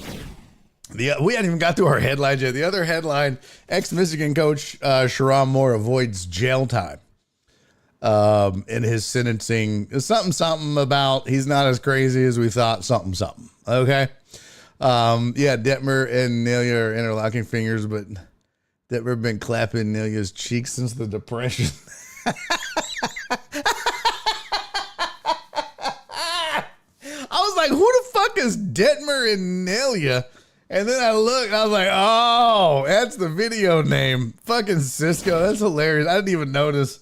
even got to our headlines yet. The other headline, ex-Michigan coach Sherrone Moore avoids jail time. In his sentencing, something about he's not as crazy as we thought, something. Okay. Detmer and Nelia are interlocking fingers, but Detmer been clapping Nelia's cheeks since the Depression. I was like, who the fuck is Detmer and Nelia? And then I looked and I was like, oh, that's the video name. Fucking Cisco. That's hilarious. I didn't even notice.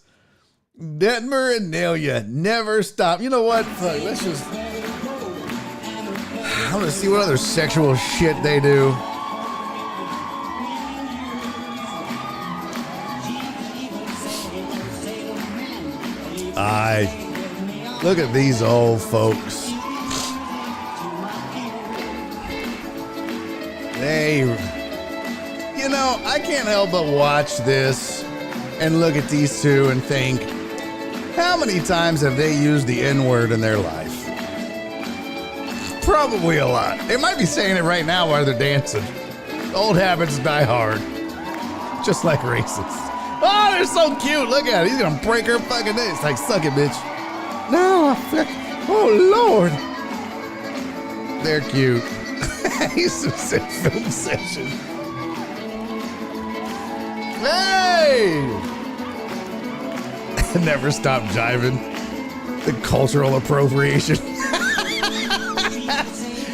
Detmer and Nelia never stop. You know what? Fuck, let's just. I want to see what other sexual shit they do. Look at these old folks. I can't help but watch this and look at these two and think, how many times have they used the N-word in their life? Probably a lot. They might be saying it right now while they're dancing. Old habits die hard. Just like racists. Oh, they're so cute. Look at it. He's going to break her fucking neck. It's like, suck it, bitch. No. Oh, Lord. They're cute. He's just in film session. Hey! Never stop jiving. The cultural appropriation.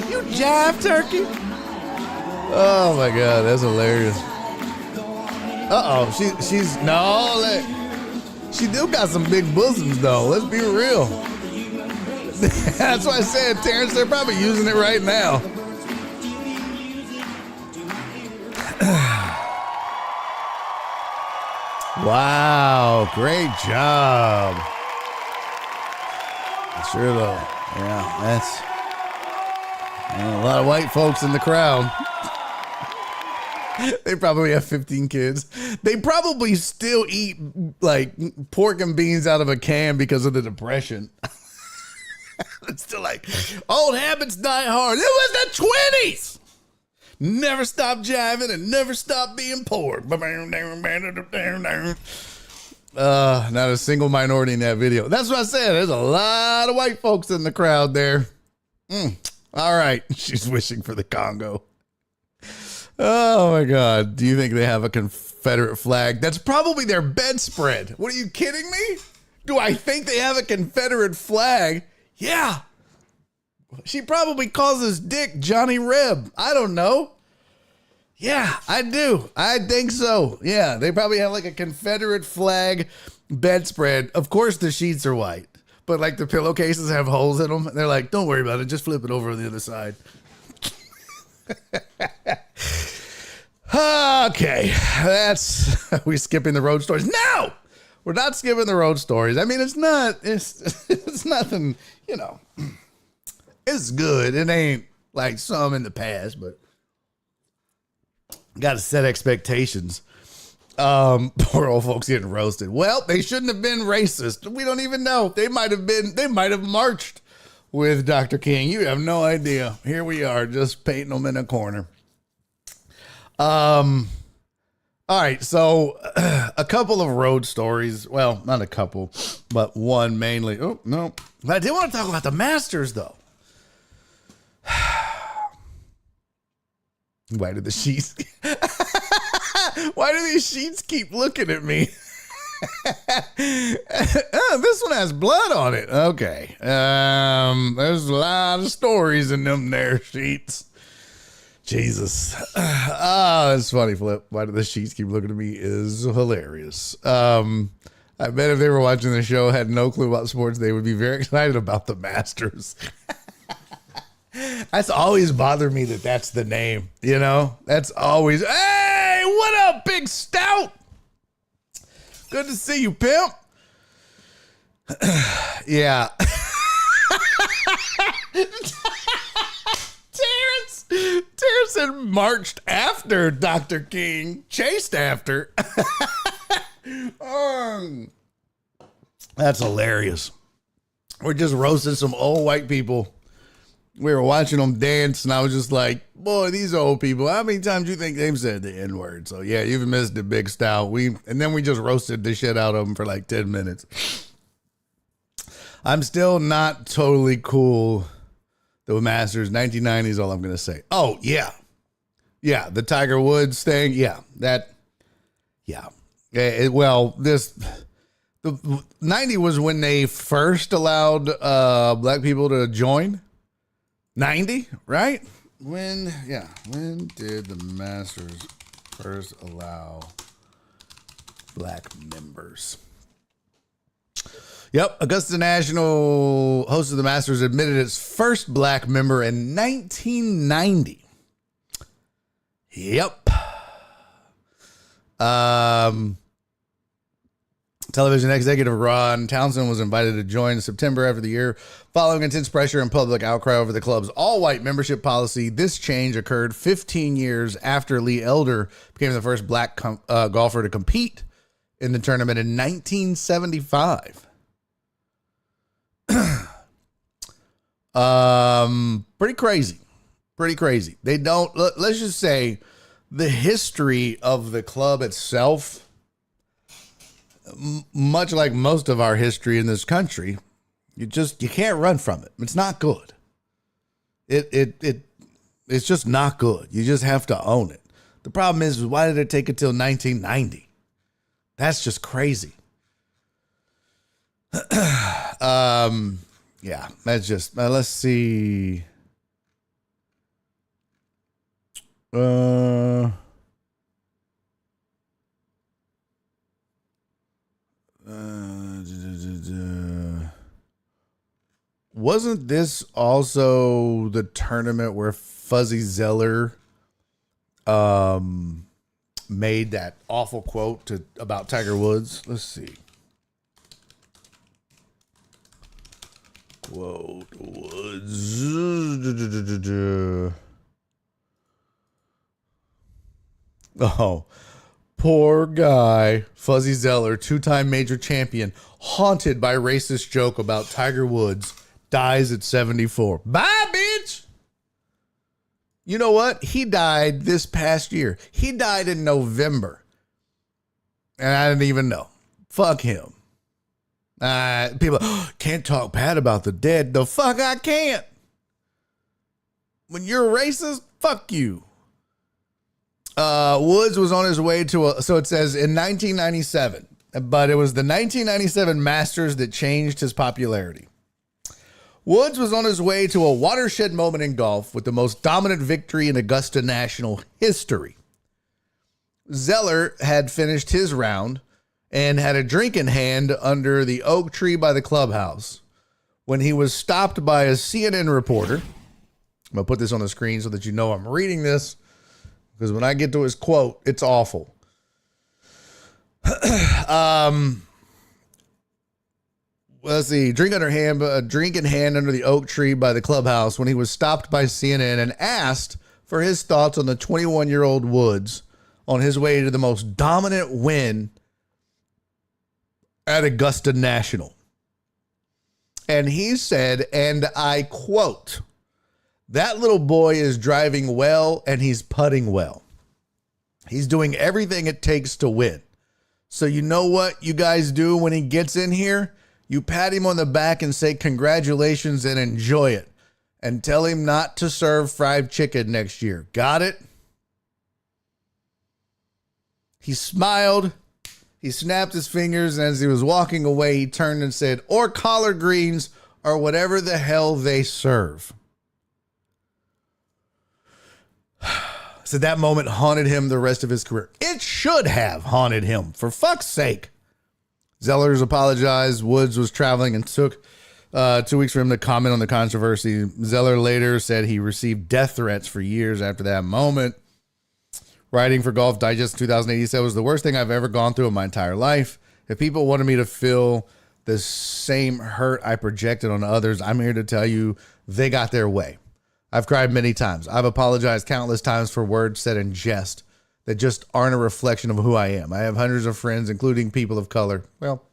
You jive, turkey? Oh my God, that's hilarious. Uh-oh, she's she do got some big bosoms though. Let's be real. That's why I said, Terrence, they're probably using it right now. Wow, great job. Sure though. Yeah, that's a lot of white folks in the crowd. They probably have 15 kids. They probably still eat like pork and beans out of a can because of the Depression. It's still like, old habits die hard. It was the 20s. Never stop jiving and never stop being poor. Not a single minority in that video. That's what I said. There's a lot of white folks in the crowd there. All right. She's wishing for the Congo. Oh my God. Do you think they have a Confederate flag? That's probably their bedspread. What, are you kidding me? Do I think they have a Confederate flag? Yeah. She probably calls his dick Johnny Reb. I don't know. Yeah, I do. I think so. Yeah, they probably have like a Confederate flag bedspread. Of course, the sheets are white, but like the pillowcases have holes in them. And they're like, don't worry about it. Just flip it over on the other side. Okay, we skipping the road stories. No, we're not skipping the road stories. I mean, it's nothing, it's good. It ain't like some in the past, but got to set expectations. Poor old folks getting roasted. Well, they shouldn't have been racist. We don't even know. They might have marched with Dr. King. You have no idea. Here we are, just painting them in a corner. All right, so a couple of road stories. Well, not a couple, but one mainly. Oh, no. But I did want to talk about the Masters, though. Why do these sheets keep looking at me? This one has blood on it. Okay. There's a lot of stories in them there sheets. Jesus. That's funny, Flip. Why do the sheets keep looking at me is hilarious. I bet if they were watching the show, had no clue about sports, they would be very excited about the Masters. That's always bothered me that's the name, That's always, hey, what up, Big Stout? Good to see you, pimp. Yeah. Terrence had marched after Dr. King, chased after. That's hilarious. We're just roasting some old white people. We were watching them dance, and I was just like, boy, these old people, how many times do you think they've said the N-word? So, yeah, you've missed it, Big Stout. And then we just roasted the shit out of them for like 10 minutes. I'm still not totally cool. The Masters, 1990 is all I'm going to say. Oh, yeah. Yeah, the Tiger Woods thing. Yeah, that. Yeah. The 90 was when they first allowed black people to join. 90, right? When did the Masters first allow black members? Yep, Augusta National, host of the Masters, admitted its first black member in 1990. Yep. Television executive Ron Townsend was invited to join in September after the year. Following intense pressure and public outcry over the club's all-white membership policy, this change occurred 15 years after Lee Elder became the first black golfer to compete in the tournament in 1975. Pretty crazy. Pretty crazy. They don't, let's just say the history of the club itself, much like most of our history in this country, you can't run from it. It's not good. It's just not good. You just have to own it. The problem is, why did it take until 1990? That's just crazy. Yeah, that's just, let's see. Wasn't this also the tournament where Fuzzy Zeller made that awful quote about Tiger Woods? Let's see. Quote Woods. Oh, poor guy. Fuzzy Zeller, two-time major champion, haunted by racist joke about Tiger Woods, dies at 74. Bye, bitch. You know what? He died this past year. He died in November. And I didn't even know. Fuck him. People can't talk bad about the dead. The fuck I can't. When you're a racist, fuck you. Woods was on his way to so it says in 1997, but it was the 1997 Masters that changed his popularity. Woods was on his way to a watershed moment in golf with the most dominant victory in Augusta National history. Zeller had finished his round and had a drink in hand under the oak tree by the clubhouse when he was stopped by a CNN reporter. I'm going to put this on the screen so that you know I'm reading this, because when I get to his quote, it's awful. Let's see. Drink in hand under the oak tree by the clubhouse when he was stopped by CNN and asked for his thoughts on the 21-year-old Woods on his way to the most dominant win at Augusta National. And he said, and I quote, "That little boy is driving well and he's putting well. He's doing everything it takes to win. So you know what you guys do when he gets in here? You pat him on the back and say congratulations and enjoy it. And tell him not to serve fried chicken next year. Got it?" He smiled. He snapped his fingers, and as he was walking away, he turned and said, "Or collard greens, or whatever the hell they serve." So that moment haunted him the rest of his career. It should have haunted him, for fuck's sake. Zellers apologized. Woods was traveling and took 2 weeks for him to comment on the controversy. Zeller later said he received death threats for years after that moment. Writing for Golf Digest in 2008, he said, "It was the worst thing I've ever gone through in my entire life. If people wanted me to feel the same hurt I projected on others, I'm here to tell you they got their way. I've cried many times. I've apologized countless times for words said in jest that just aren't a reflection of who I am. I have hundreds of friends, including people of color." Well,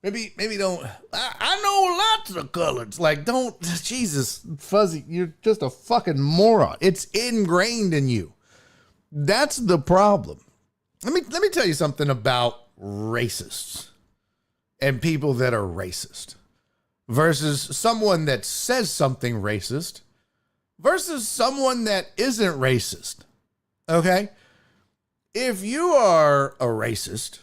maybe don't. I know lots of colors. Like, don't, Jesus, Fuzzy, you're just a fucking moron. It's ingrained in you. That's the problem. Let me tell you something about racists and people that are racist versus someone that says something racist versus someone that isn't racist. Okay? If you are a racist,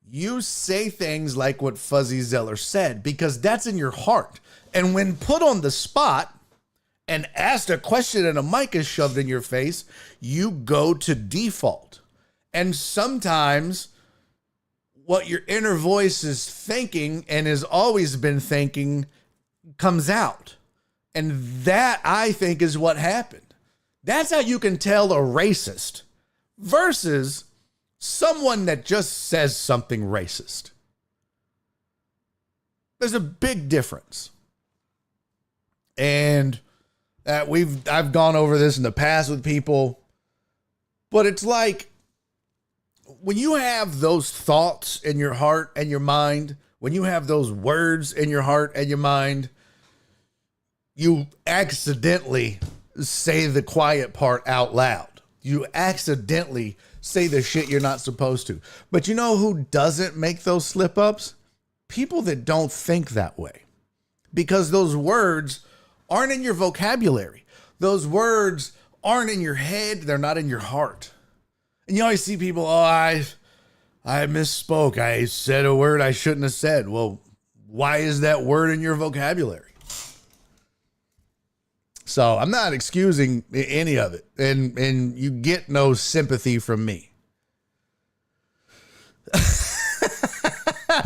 you say things like what Fuzzy Zeller said because that's in your heart. And when put on the spot and asked a question and a mic is shoved in your face, you go to default. And sometimes what your inner voice is thinking and has always been thinking comes out. And that, I think, is what happened. That's how you can tell a racist versus someone that just says something racist. There's a big difference. And I've gone over this in the past with people, but it's like when you have those thoughts in your heart and your mind, when you have those words in your heart and your mind, you accidentally say the quiet part out loud. You accidentally say the shit you're not supposed to. But you know who doesn't make those slip ups? People that don't think that way. Because those words aren't in your vocabulary. Those words aren't in your head. They're not in your heart. And you always see people, I misspoke. I said a word I shouldn't have said. Well, why is that word in your vocabulary? So I'm not excusing any of it. And you get no sympathy from me.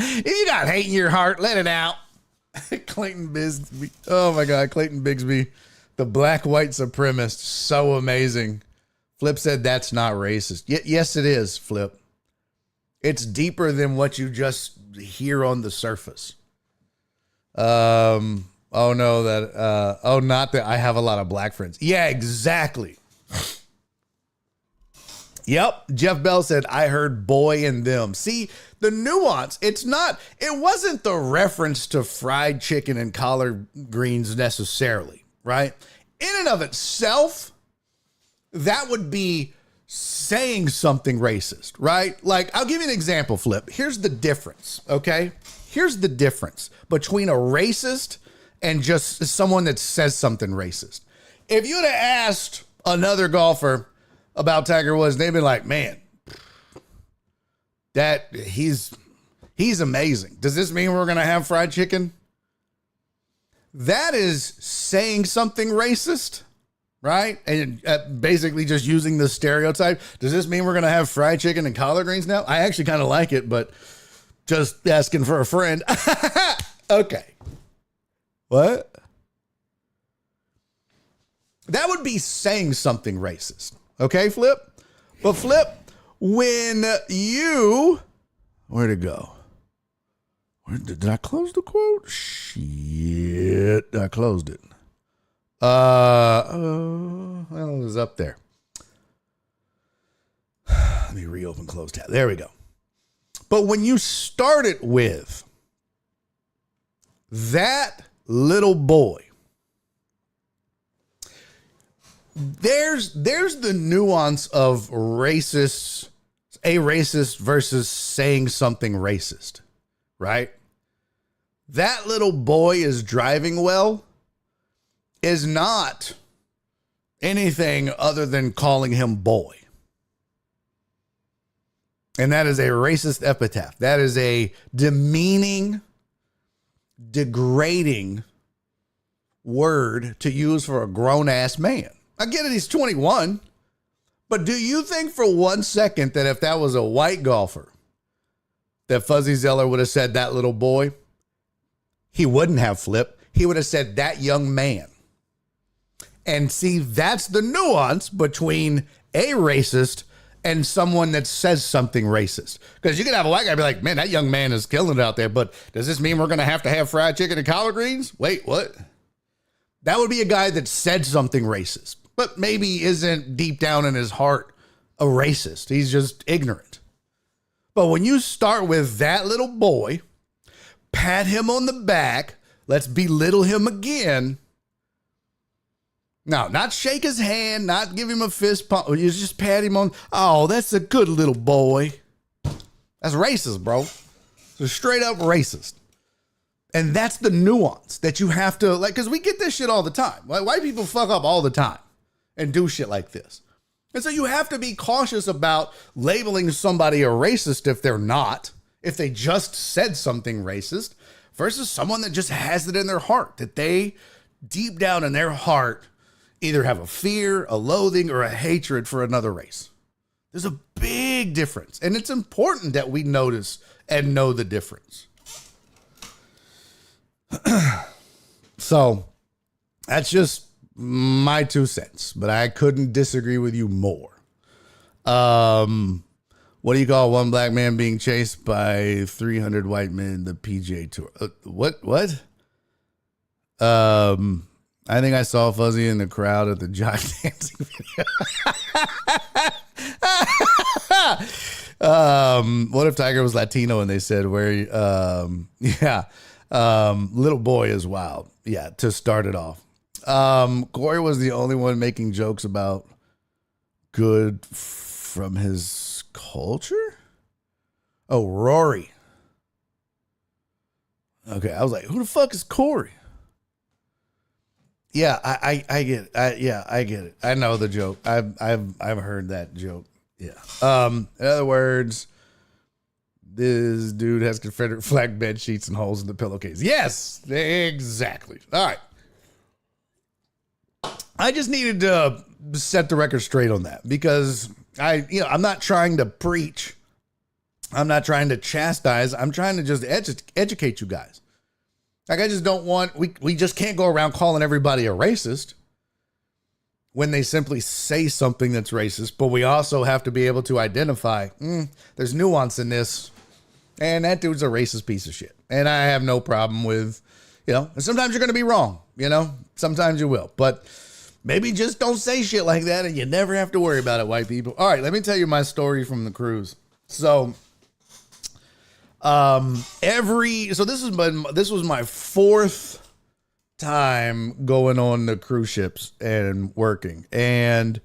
If you got hate in your heart, let it out. Clayton Bigsby. Oh my God, Clayton Bigsby, the black-white supremacist. So amazing. Flip said that's not racist. Yes, it is, Flip. It's deeper than what you just hear on the surface. Oh no, not that I have a lot of black friends. Yeah, exactly. Yep. Jeff Bell said, I heard boy and them. See, the nuance, it wasn't the reference to fried chicken and collard greens necessarily, right? In and of itself, that would be saying something racist, right? Like, I'll give you an example, Flip. Here's the difference, okay? Here's the difference between a racist and just someone that says something racist. If you'd have asked another golfer about Tiger Woods, they'd be like, man, that he's amazing. Does this mean we're going to have fried chicken? That is saying something racist, right? And basically just using the stereotype. Does this mean we're going to have fried chicken and collard greens now? I actually kind of like it, but just asking for a friend. Okay. What? That would be saying something racist. Okay, Flip? But Flip, when you... Where'd it go? Did I close the quote? Shit, I closed it. Well, it was up there. Let me reopen close tab. There we go. But when you start it with that little boy, there's the nuance of a racist versus saying something racist, right? That little boy is driving well is not anything other than calling him boy. And that is a racist epithet. That is a demeaning, degrading word to use for a grown-ass man. I get it, he's 21. But do you think for 1 second that if that was a white golfer, that Fuzzy Zeller would have said that little boy? He wouldn't have, Flip. He would have said that young man. And see, that's the nuance between a racist and someone that says something racist. Because you can have a white guy be like, man, that young man is killing it out there, but does this mean we're going to have fried chicken and collard greens? Wait, what? That would be a guy that said something racist, but maybe isn't deep down in his heart a racist. He's just ignorant. But when you start with that little boy, pat him on the back, let's belittle him again. No, not shake his hand, not give him a fist pump. You just pat him on. Oh, that's a good little boy. That's racist, bro. It's straight up racist. And that's the nuance that you have to, like, because we get this shit all the time. Like, white people fuck up all the time and do shit like this. And so you have to be cautious about labeling somebody a racist if they're not, if they just said something racist, versus someone that just has it in their heart, that they deep down in their heart either have a fear, a loathing, or a hatred for another race. There's a big difference. And it's important that we notice and know the difference. So that's just my 2 cents, but I couldn't disagree with you more. What do you call one black man being chased by 300 white men in the PGA Tour? What? I think I saw Fuzzy in the crowd at the jive dancing video. What if Tiger was Latino and they said little boy is wild. Yeah, to start it off. Corey was the only one making jokes about good from his culture. Oh, Rory. Okay, I was like, who the fuck is Corey? Yeah, I get it. I get it. I know the joke. I've heard that joke. Yeah. In other words, this dude has Confederate flag bed sheets and holes in the pillowcase. Yes, exactly. All right. I just needed to set the record straight on that because I'm not trying to preach. I'm not trying to chastise. I'm trying to just educate you guys. Like, I just don't want, we just can't go around calling everybody a racist when they simply say something that's racist, but we also have to be able to identify, there's nuance in this, and that dude's a racist piece of shit. And I have no problem with, sometimes you're going to be wrong, sometimes you will, but maybe just don't say shit like that and you never have to worry about it, white people. All right, let me tell you my story from the cruise. So, this was my fourth time going on the cruise ships and working. And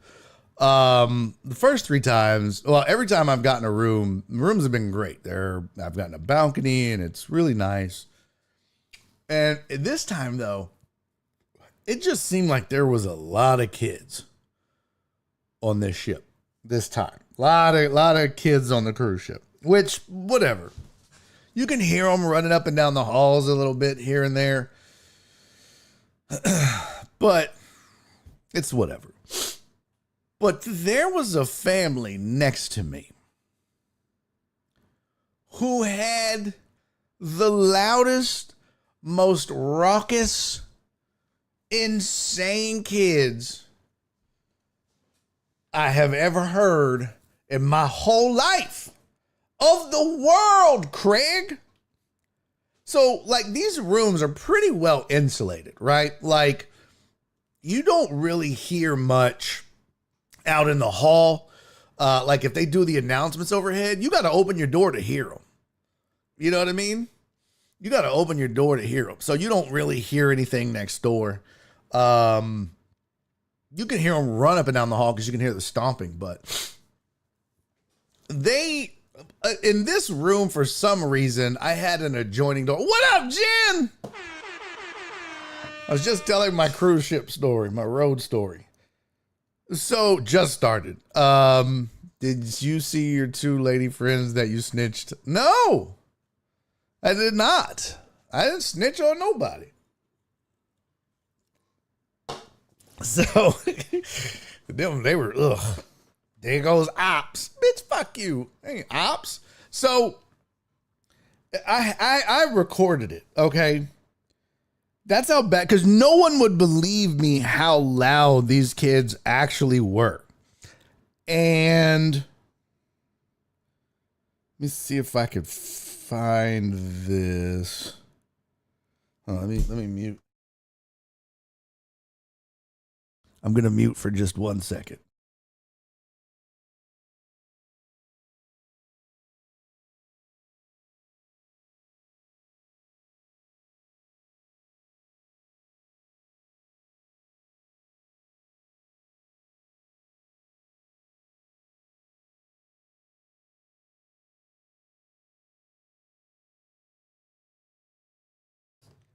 the first three times, every time I've gotten a room, the rooms have been great. I've gotten a balcony and it's really nice. And this time though, it just seemed like there was a lot of kids on this ship this time. A lot of kids on the cruise ship, which whatever. You can hear them running up and down the halls a little bit here and there. But it's whatever. But there was a family next to me who had the loudest, most raucous, insane kids I have ever heard in my whole life. Of the world, Craig. So, like, these rooms are pretty well insulated, right? Like, you don't really hear much out in the hall. Like, if they do the announcements overhead, you got to open your door to hear them. You know what I mean? You got to open your door to hear them. So you don't really hear anything next door. You can hear them run up and down the hall because you can hear the stomping, but in this room, for some reason, I had an adjoining door. What up, Jen? I was just telling my cruise ship story, my road story. So, just started. Did you see your two lady friends that you snitched? No, I did not. I didn't snitch on nobody. So, they were, ugh. There goes ops. Bitch, fuck you. Ain't ops. So I recorded it, okay? That's how bad, because no one would believe me how loud these kids actually were. And let me see if I could find this. Oh, let me mute. I'm going to mute for just 1 second.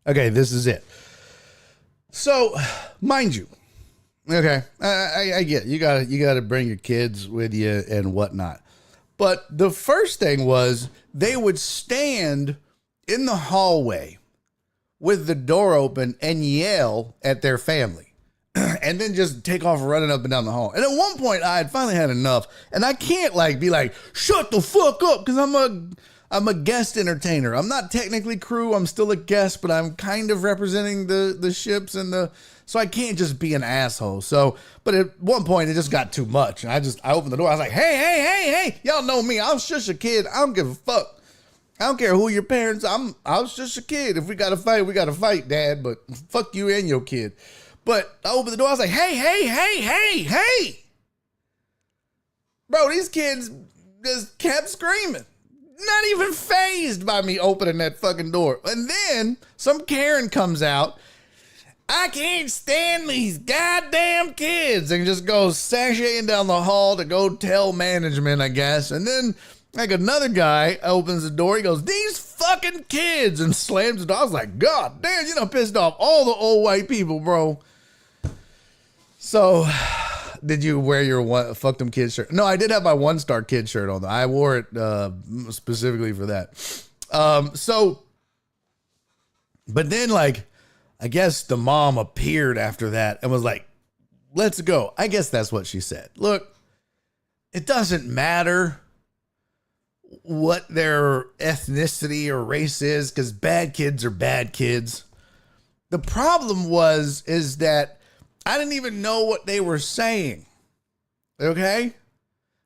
Okay, this is it. So, mind you, okay, I get it. You gotta bring your kids with you and whatnot. But the first thing was they would stand in the hallway with the door open and yell at their family. And then just take off running up and down the hall. And at one point, I had finally had enough. And I can't be like, shut the fuck up, because I'm a guest entertainer. I'm not technically crew. I'm still a guest, but I'm kind of representing the ships so I can't just be an asshole. So, but at one point it just got too much. And I opened the door. I was like, hey, y'all know me. I'll shush a kid. I don't give a fuck. I don't care who your parents. I'll shush a kid. If we got to fight, we got to fight, Dad. But fuck you and your kid. But I opened the door. I was like, hey. Bro, these kids just kept screaming. Not even fazed by me opening that fucking door. And then some Karen comes out. I can't stand these goddamn kids. And just goes sashaying down the hall to go tell management, I guess. And then like another guy opens the door. He goes, these fucking kids, and slams the door. I was like, God damn, you done pissed off all the old white people, bro. So, did you wear your fuck them kids shirt? No, I did have my 1-star kid shirt on. I wore it specifically for that. But then like, I guess the mom appeared after that and was like, let's go. I guess that's what she said. Look, it doesn't matter what their ethnicity or race is, because bad kids are bad kids. The problem is that I didn't even know what they were saying. Okay?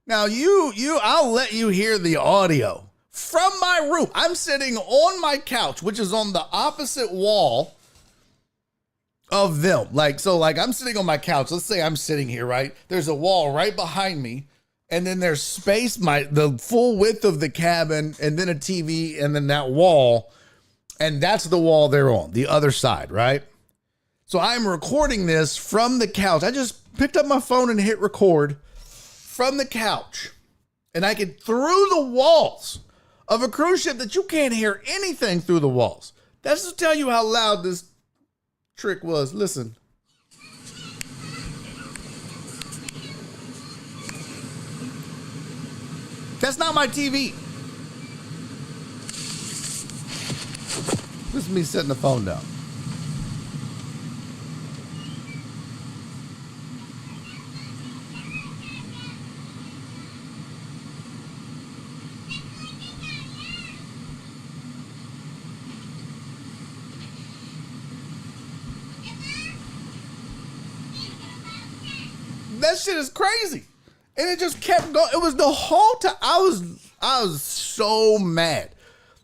Now I'll let you hear the audio from my room. I'm sitting on my couch, which is on the opposite wall of them. Like I'm sitting on my couch. Let's say I'm sitting here, right? There's a wall right behind me. And then there's space, the full width of the cabin, and then a TV, and then that wall. And that's the wall they're on, the other side, right? So I'm recording this from the couch. I just picked up my phone and hit record from the couch. And I could, through the walls of a cruise ship that you can't hear anything through the walls. That's to tell you how loud this trick was. Listen. That's not my TV. This is me setting the phone down. That shit is crazy. And it just kept going. It was the whole time. I was so mad.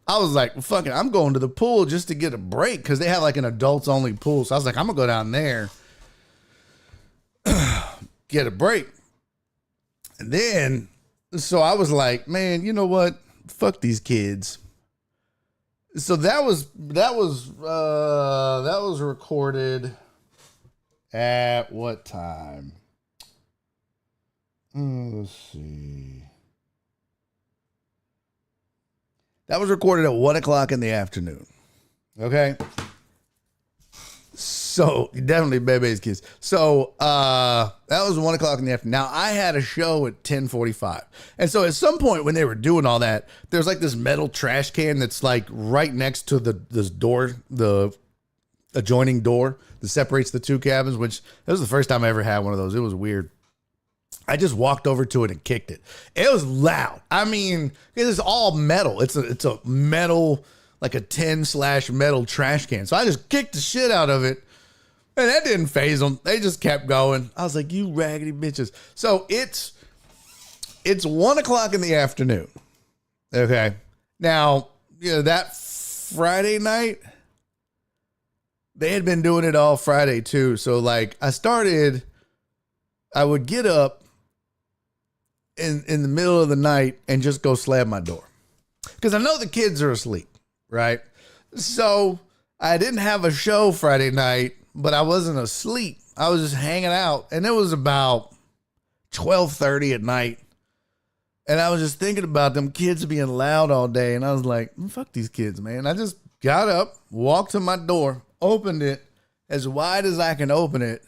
I was like, fuck it, I'm going to the pool just to get a break, because they have like an adults only pool. So I was like, I'm gonna go down there, get a break. And then, so I was like, man, you know what? Fuck these kids. So that was recorded at what time? Let's see. That was recorded at 1 o'clock in the afternoon. Okay. So definitely Bebe's kids. So that was 1 o'clock in the afternoon. Now I had a show at 10:45. And so at some point when they were doing all that, there's like this metal trash can that's like right next to this door, the adjoining door that separates the two cabins, which that was the first time I ever had one of those. It was weird. I just walked over to it and kicked it. It was loud. I mean, it is all metal. It's a metal, like a tin/metal trash can. So I just kicked the shit out of it, and that didn't faze them. They just kept going. I was like, you raggedy bitches. So it's 1 o'clock in the afternoon. Okay. Now, that Friday night, they had been doing it all Friday too. So like I would get up in the middle of the night and just go slam my door, because I know the kids are asleep, right? So I didn't have a show Friday night, but I wasn't asleep. I was just hanging out, and it was about 12:30 at night, and I was just thinking about them kids being loud all day, and I was like, fuck these kids, man. I just got up, walked to my door, opened it as wide as I can open it,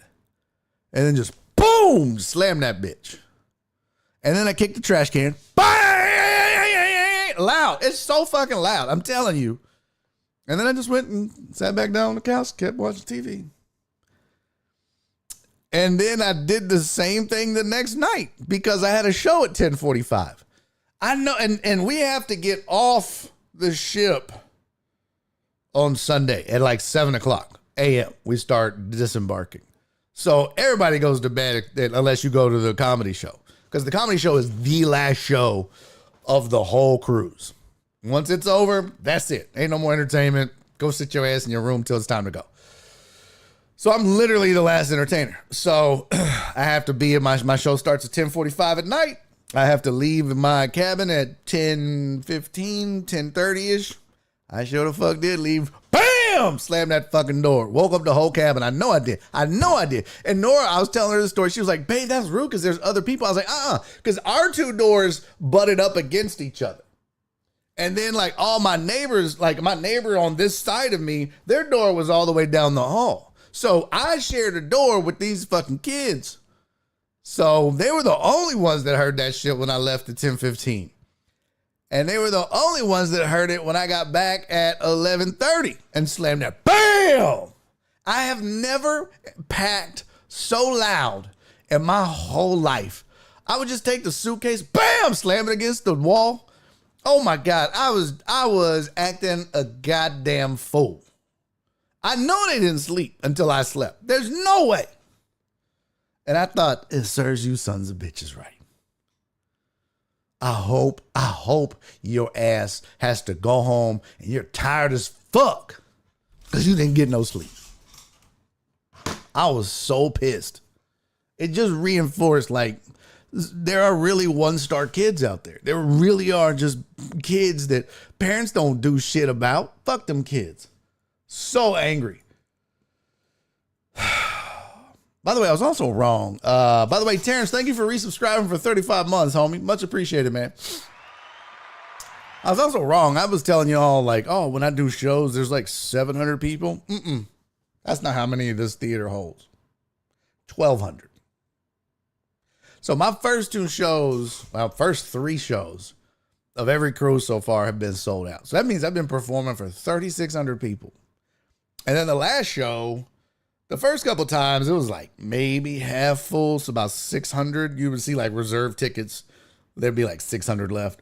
and then just boom, slam that bitch. And then I kicked the trash can. Bang! Loud. It's so fucking loud. I'm telling you. And then I just went and sat back down on the couch, kept watching TV. And then I did the same thing the next night because I had a show at 10:45. I know, and we have to get off the ship on Sunday at like 7:00 a.m. We start disembarking. So everybody goes to bed unless you go to the comedy show, because the comedy show is the last show of the whole cruise. Once it's over, that's it. Ain't no more entertainment. Go sit your ass in your room till it's time to go. So I'm literally the last entertainer. So I have to be at my show starts at 10:45 at night. I have to leave my cabin at 10:15, 10:30-ish. I sure the fuck did leave. Bam! Slammed that fucking door. Woke up the whole cabin. I know I did. And Nora, I was telling her the story. She was like, babe, that's rude because there's other people. I was like, because our two doors butted up against each other. And then like all my neighbors, like my neighbor on this side of me, their door was all the way down the hall. So I shared a door with these fucking kids. So they were the only ones that heard that shit when I left at 10:15. And they were the only ones that heard it when I got back at 11:30 and slammed that. Bam! I have never packed so loud in my whole life. I would just take the suitcase, bam, slam it against the wall. Oh my God, I was acting a goddamn fool. I know they didn't sleep until I slept. There's no way. And I thought, it serves you sons of bitches right. I hope your ass has to go home and you're tired as fuck because you didn't get no sleep. I was so pissed. It just reinforced, like, there are really one-star kids out there. There really are just kids that parents don't do shit about. Fuck them kids. So angry. By the way, I was also wrong. By the way, Terrence, thank you for resubscribing for 35 months, homie. Much appreciated, man. I was also wrong. I was telling y'all, like, oh, when I do shows, there's like 700 people. That's not how many this theater holds. 1,200. So my first three shows of every cruise so far have been sold out. So that means I've been performing for 3,600 people. And then the last show, the first couple times, it was like maybe half full. So about 600. You would see like reserve tickets. There'd be like 600 left.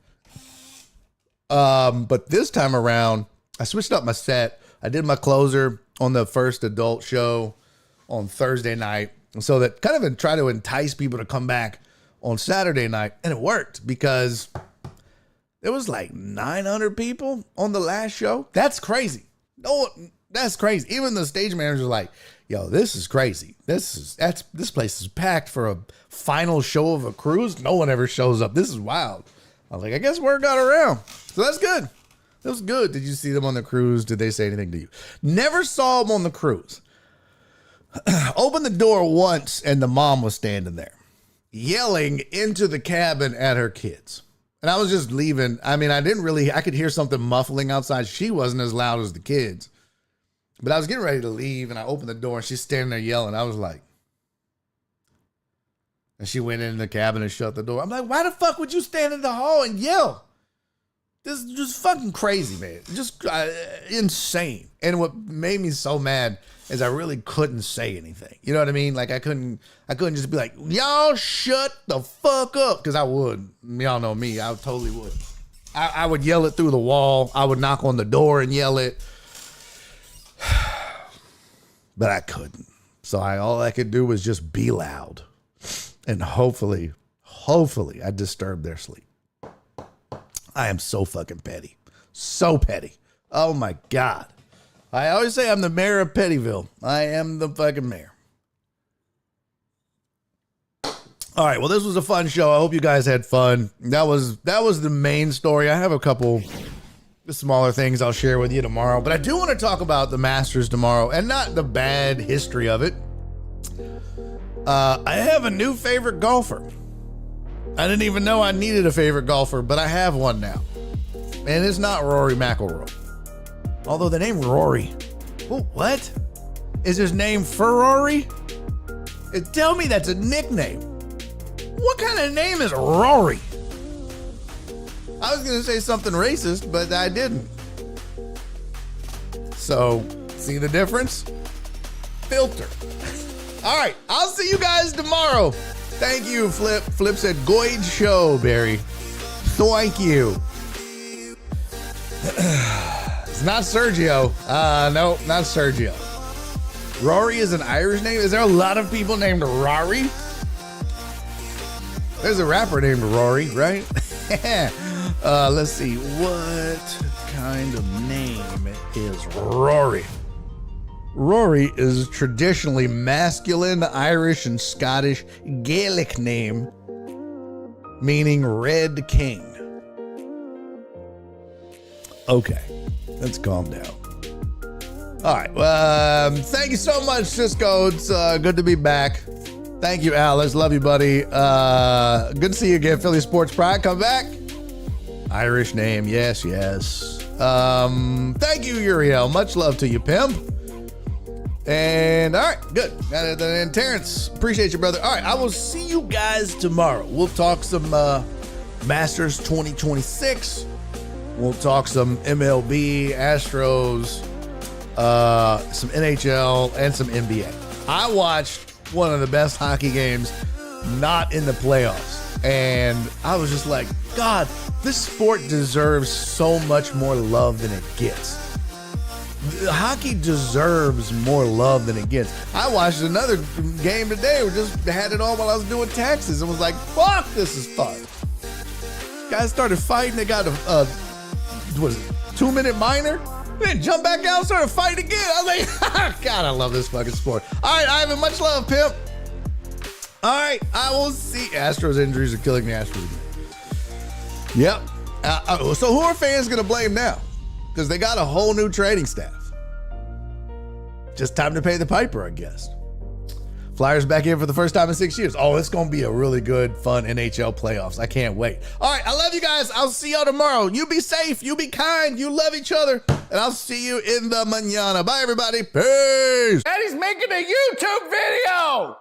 But this time around, I switched up my set. I did my closer on the first adult show on Thursday night. So that kind of try to entice people to come back on Saturday night. And it worked because there was like 900 people on the last show. That's crazy. No, that's crazy. Even the stage manager was like, yo, this is crazy. This place is packed for a final show of a cruise. No one ever shows up. This is wild. I was like, I guess word got around. So that's good. That was good. Did you see them on the cruise? Did they say anything to you? Never saw them on the cruise. Opened the door once and the mom was standing there yelling into the cabin at her kids. And I was just leaving. I mean, I could hear something muffling outside. She wasn't as loud as the kids. But I was getting ready to leave and I opened the door and she's standing there yelling. I was like, and she went in the cabin and shut the door. I'm like, why the fuck would you stand in the hall and yell? This is just fucking crazy, man. Just insane. And what made me so mad is I really couldn't say anything. You know what I mean? Like I couldn't just be like, y'all shut the fuck up. Cause I would. Y'all know me. I totally would. I would yell it through the wall. I would knock on the door and yell it. But I couldn't. So all I could do was just be loud. And hopefully I disturbed their sleep. I am so fucking petty. So petty. Oh my God. I always say I'm the mayor of Pettyville. I am the fucking mayor. All right. Well, this was a fun show. I hope you guys had fun. That was the main story. I have a couple smaller things I'll share with you tomorrow, but I do want to talk about the Masters tomorrow and not the bad history of it. I have a new favorite golfer. I didn't even know I needed a favorite golfer, but I have one now. And it's not Rory McIlroy. Although the name Rory, what? Is his name Ferrari? Tell me that's a nickname. What kind of name is Rory? I was going to say something racist, but I didn't. So, see the difference? Filter. All right, I'll see you guys tomorrow. Thank you, Flip. Flip said, Goid show, Barry. Thank you. It's not Sergio. No, not Sergio. Rory is an Irish name? Is there a lot of people named Rory? There's a rapper named Rory, right? Let's see. What kind of name is Rory? Rory is a traditionally masculine Irish and Scottish Gaelic name meaning Red King. Okay, let's calm down. All right. Thank you so much, Cisco. It's good to be back. Thank you, Alice. Love you, buddy. Good to see you again, Philly Sports Pride. Come back. Irish name. Yes, yes. Thank you, Uriel. Much love to you, pimp. And all right, good. And Terrence, appreciate you, brother. All right, I will see you guys tomorrow. We'll talk some Masters 2026. We'll talk some MLB, Astros, some NHL, and some NBA. I watched one of the best hockey games not in the playoffs. And I was just like, God, this sport deserves so much more love than it gets. Hockey deserves more love than it gets. I watched another game today. We just had it on while I was doing taxes and was like, fuck, this is fun. Guys started fighting. They got a 2-minute minor. Then jump back out and started fighting again. I was like, God, I love this fucking sport. All right, Ivan, much love, pimp. All right, I will see. Astros injuries are killing the Astros. Yep. So who are fans going to blame now? Because they got a whole new training staff. Just time to pay the piper, I guess. Flyers back in for the first time in 6 years. Oh, it's going to be a really good, fun NHL playoffs. I can't wait. All right, I love you guys. I'll see y'all tomorrow. You be safe. You be kind. You love each other. And I'll see you in the mañana. Bye, everybody. Peace. Eddie's making a YouTube video.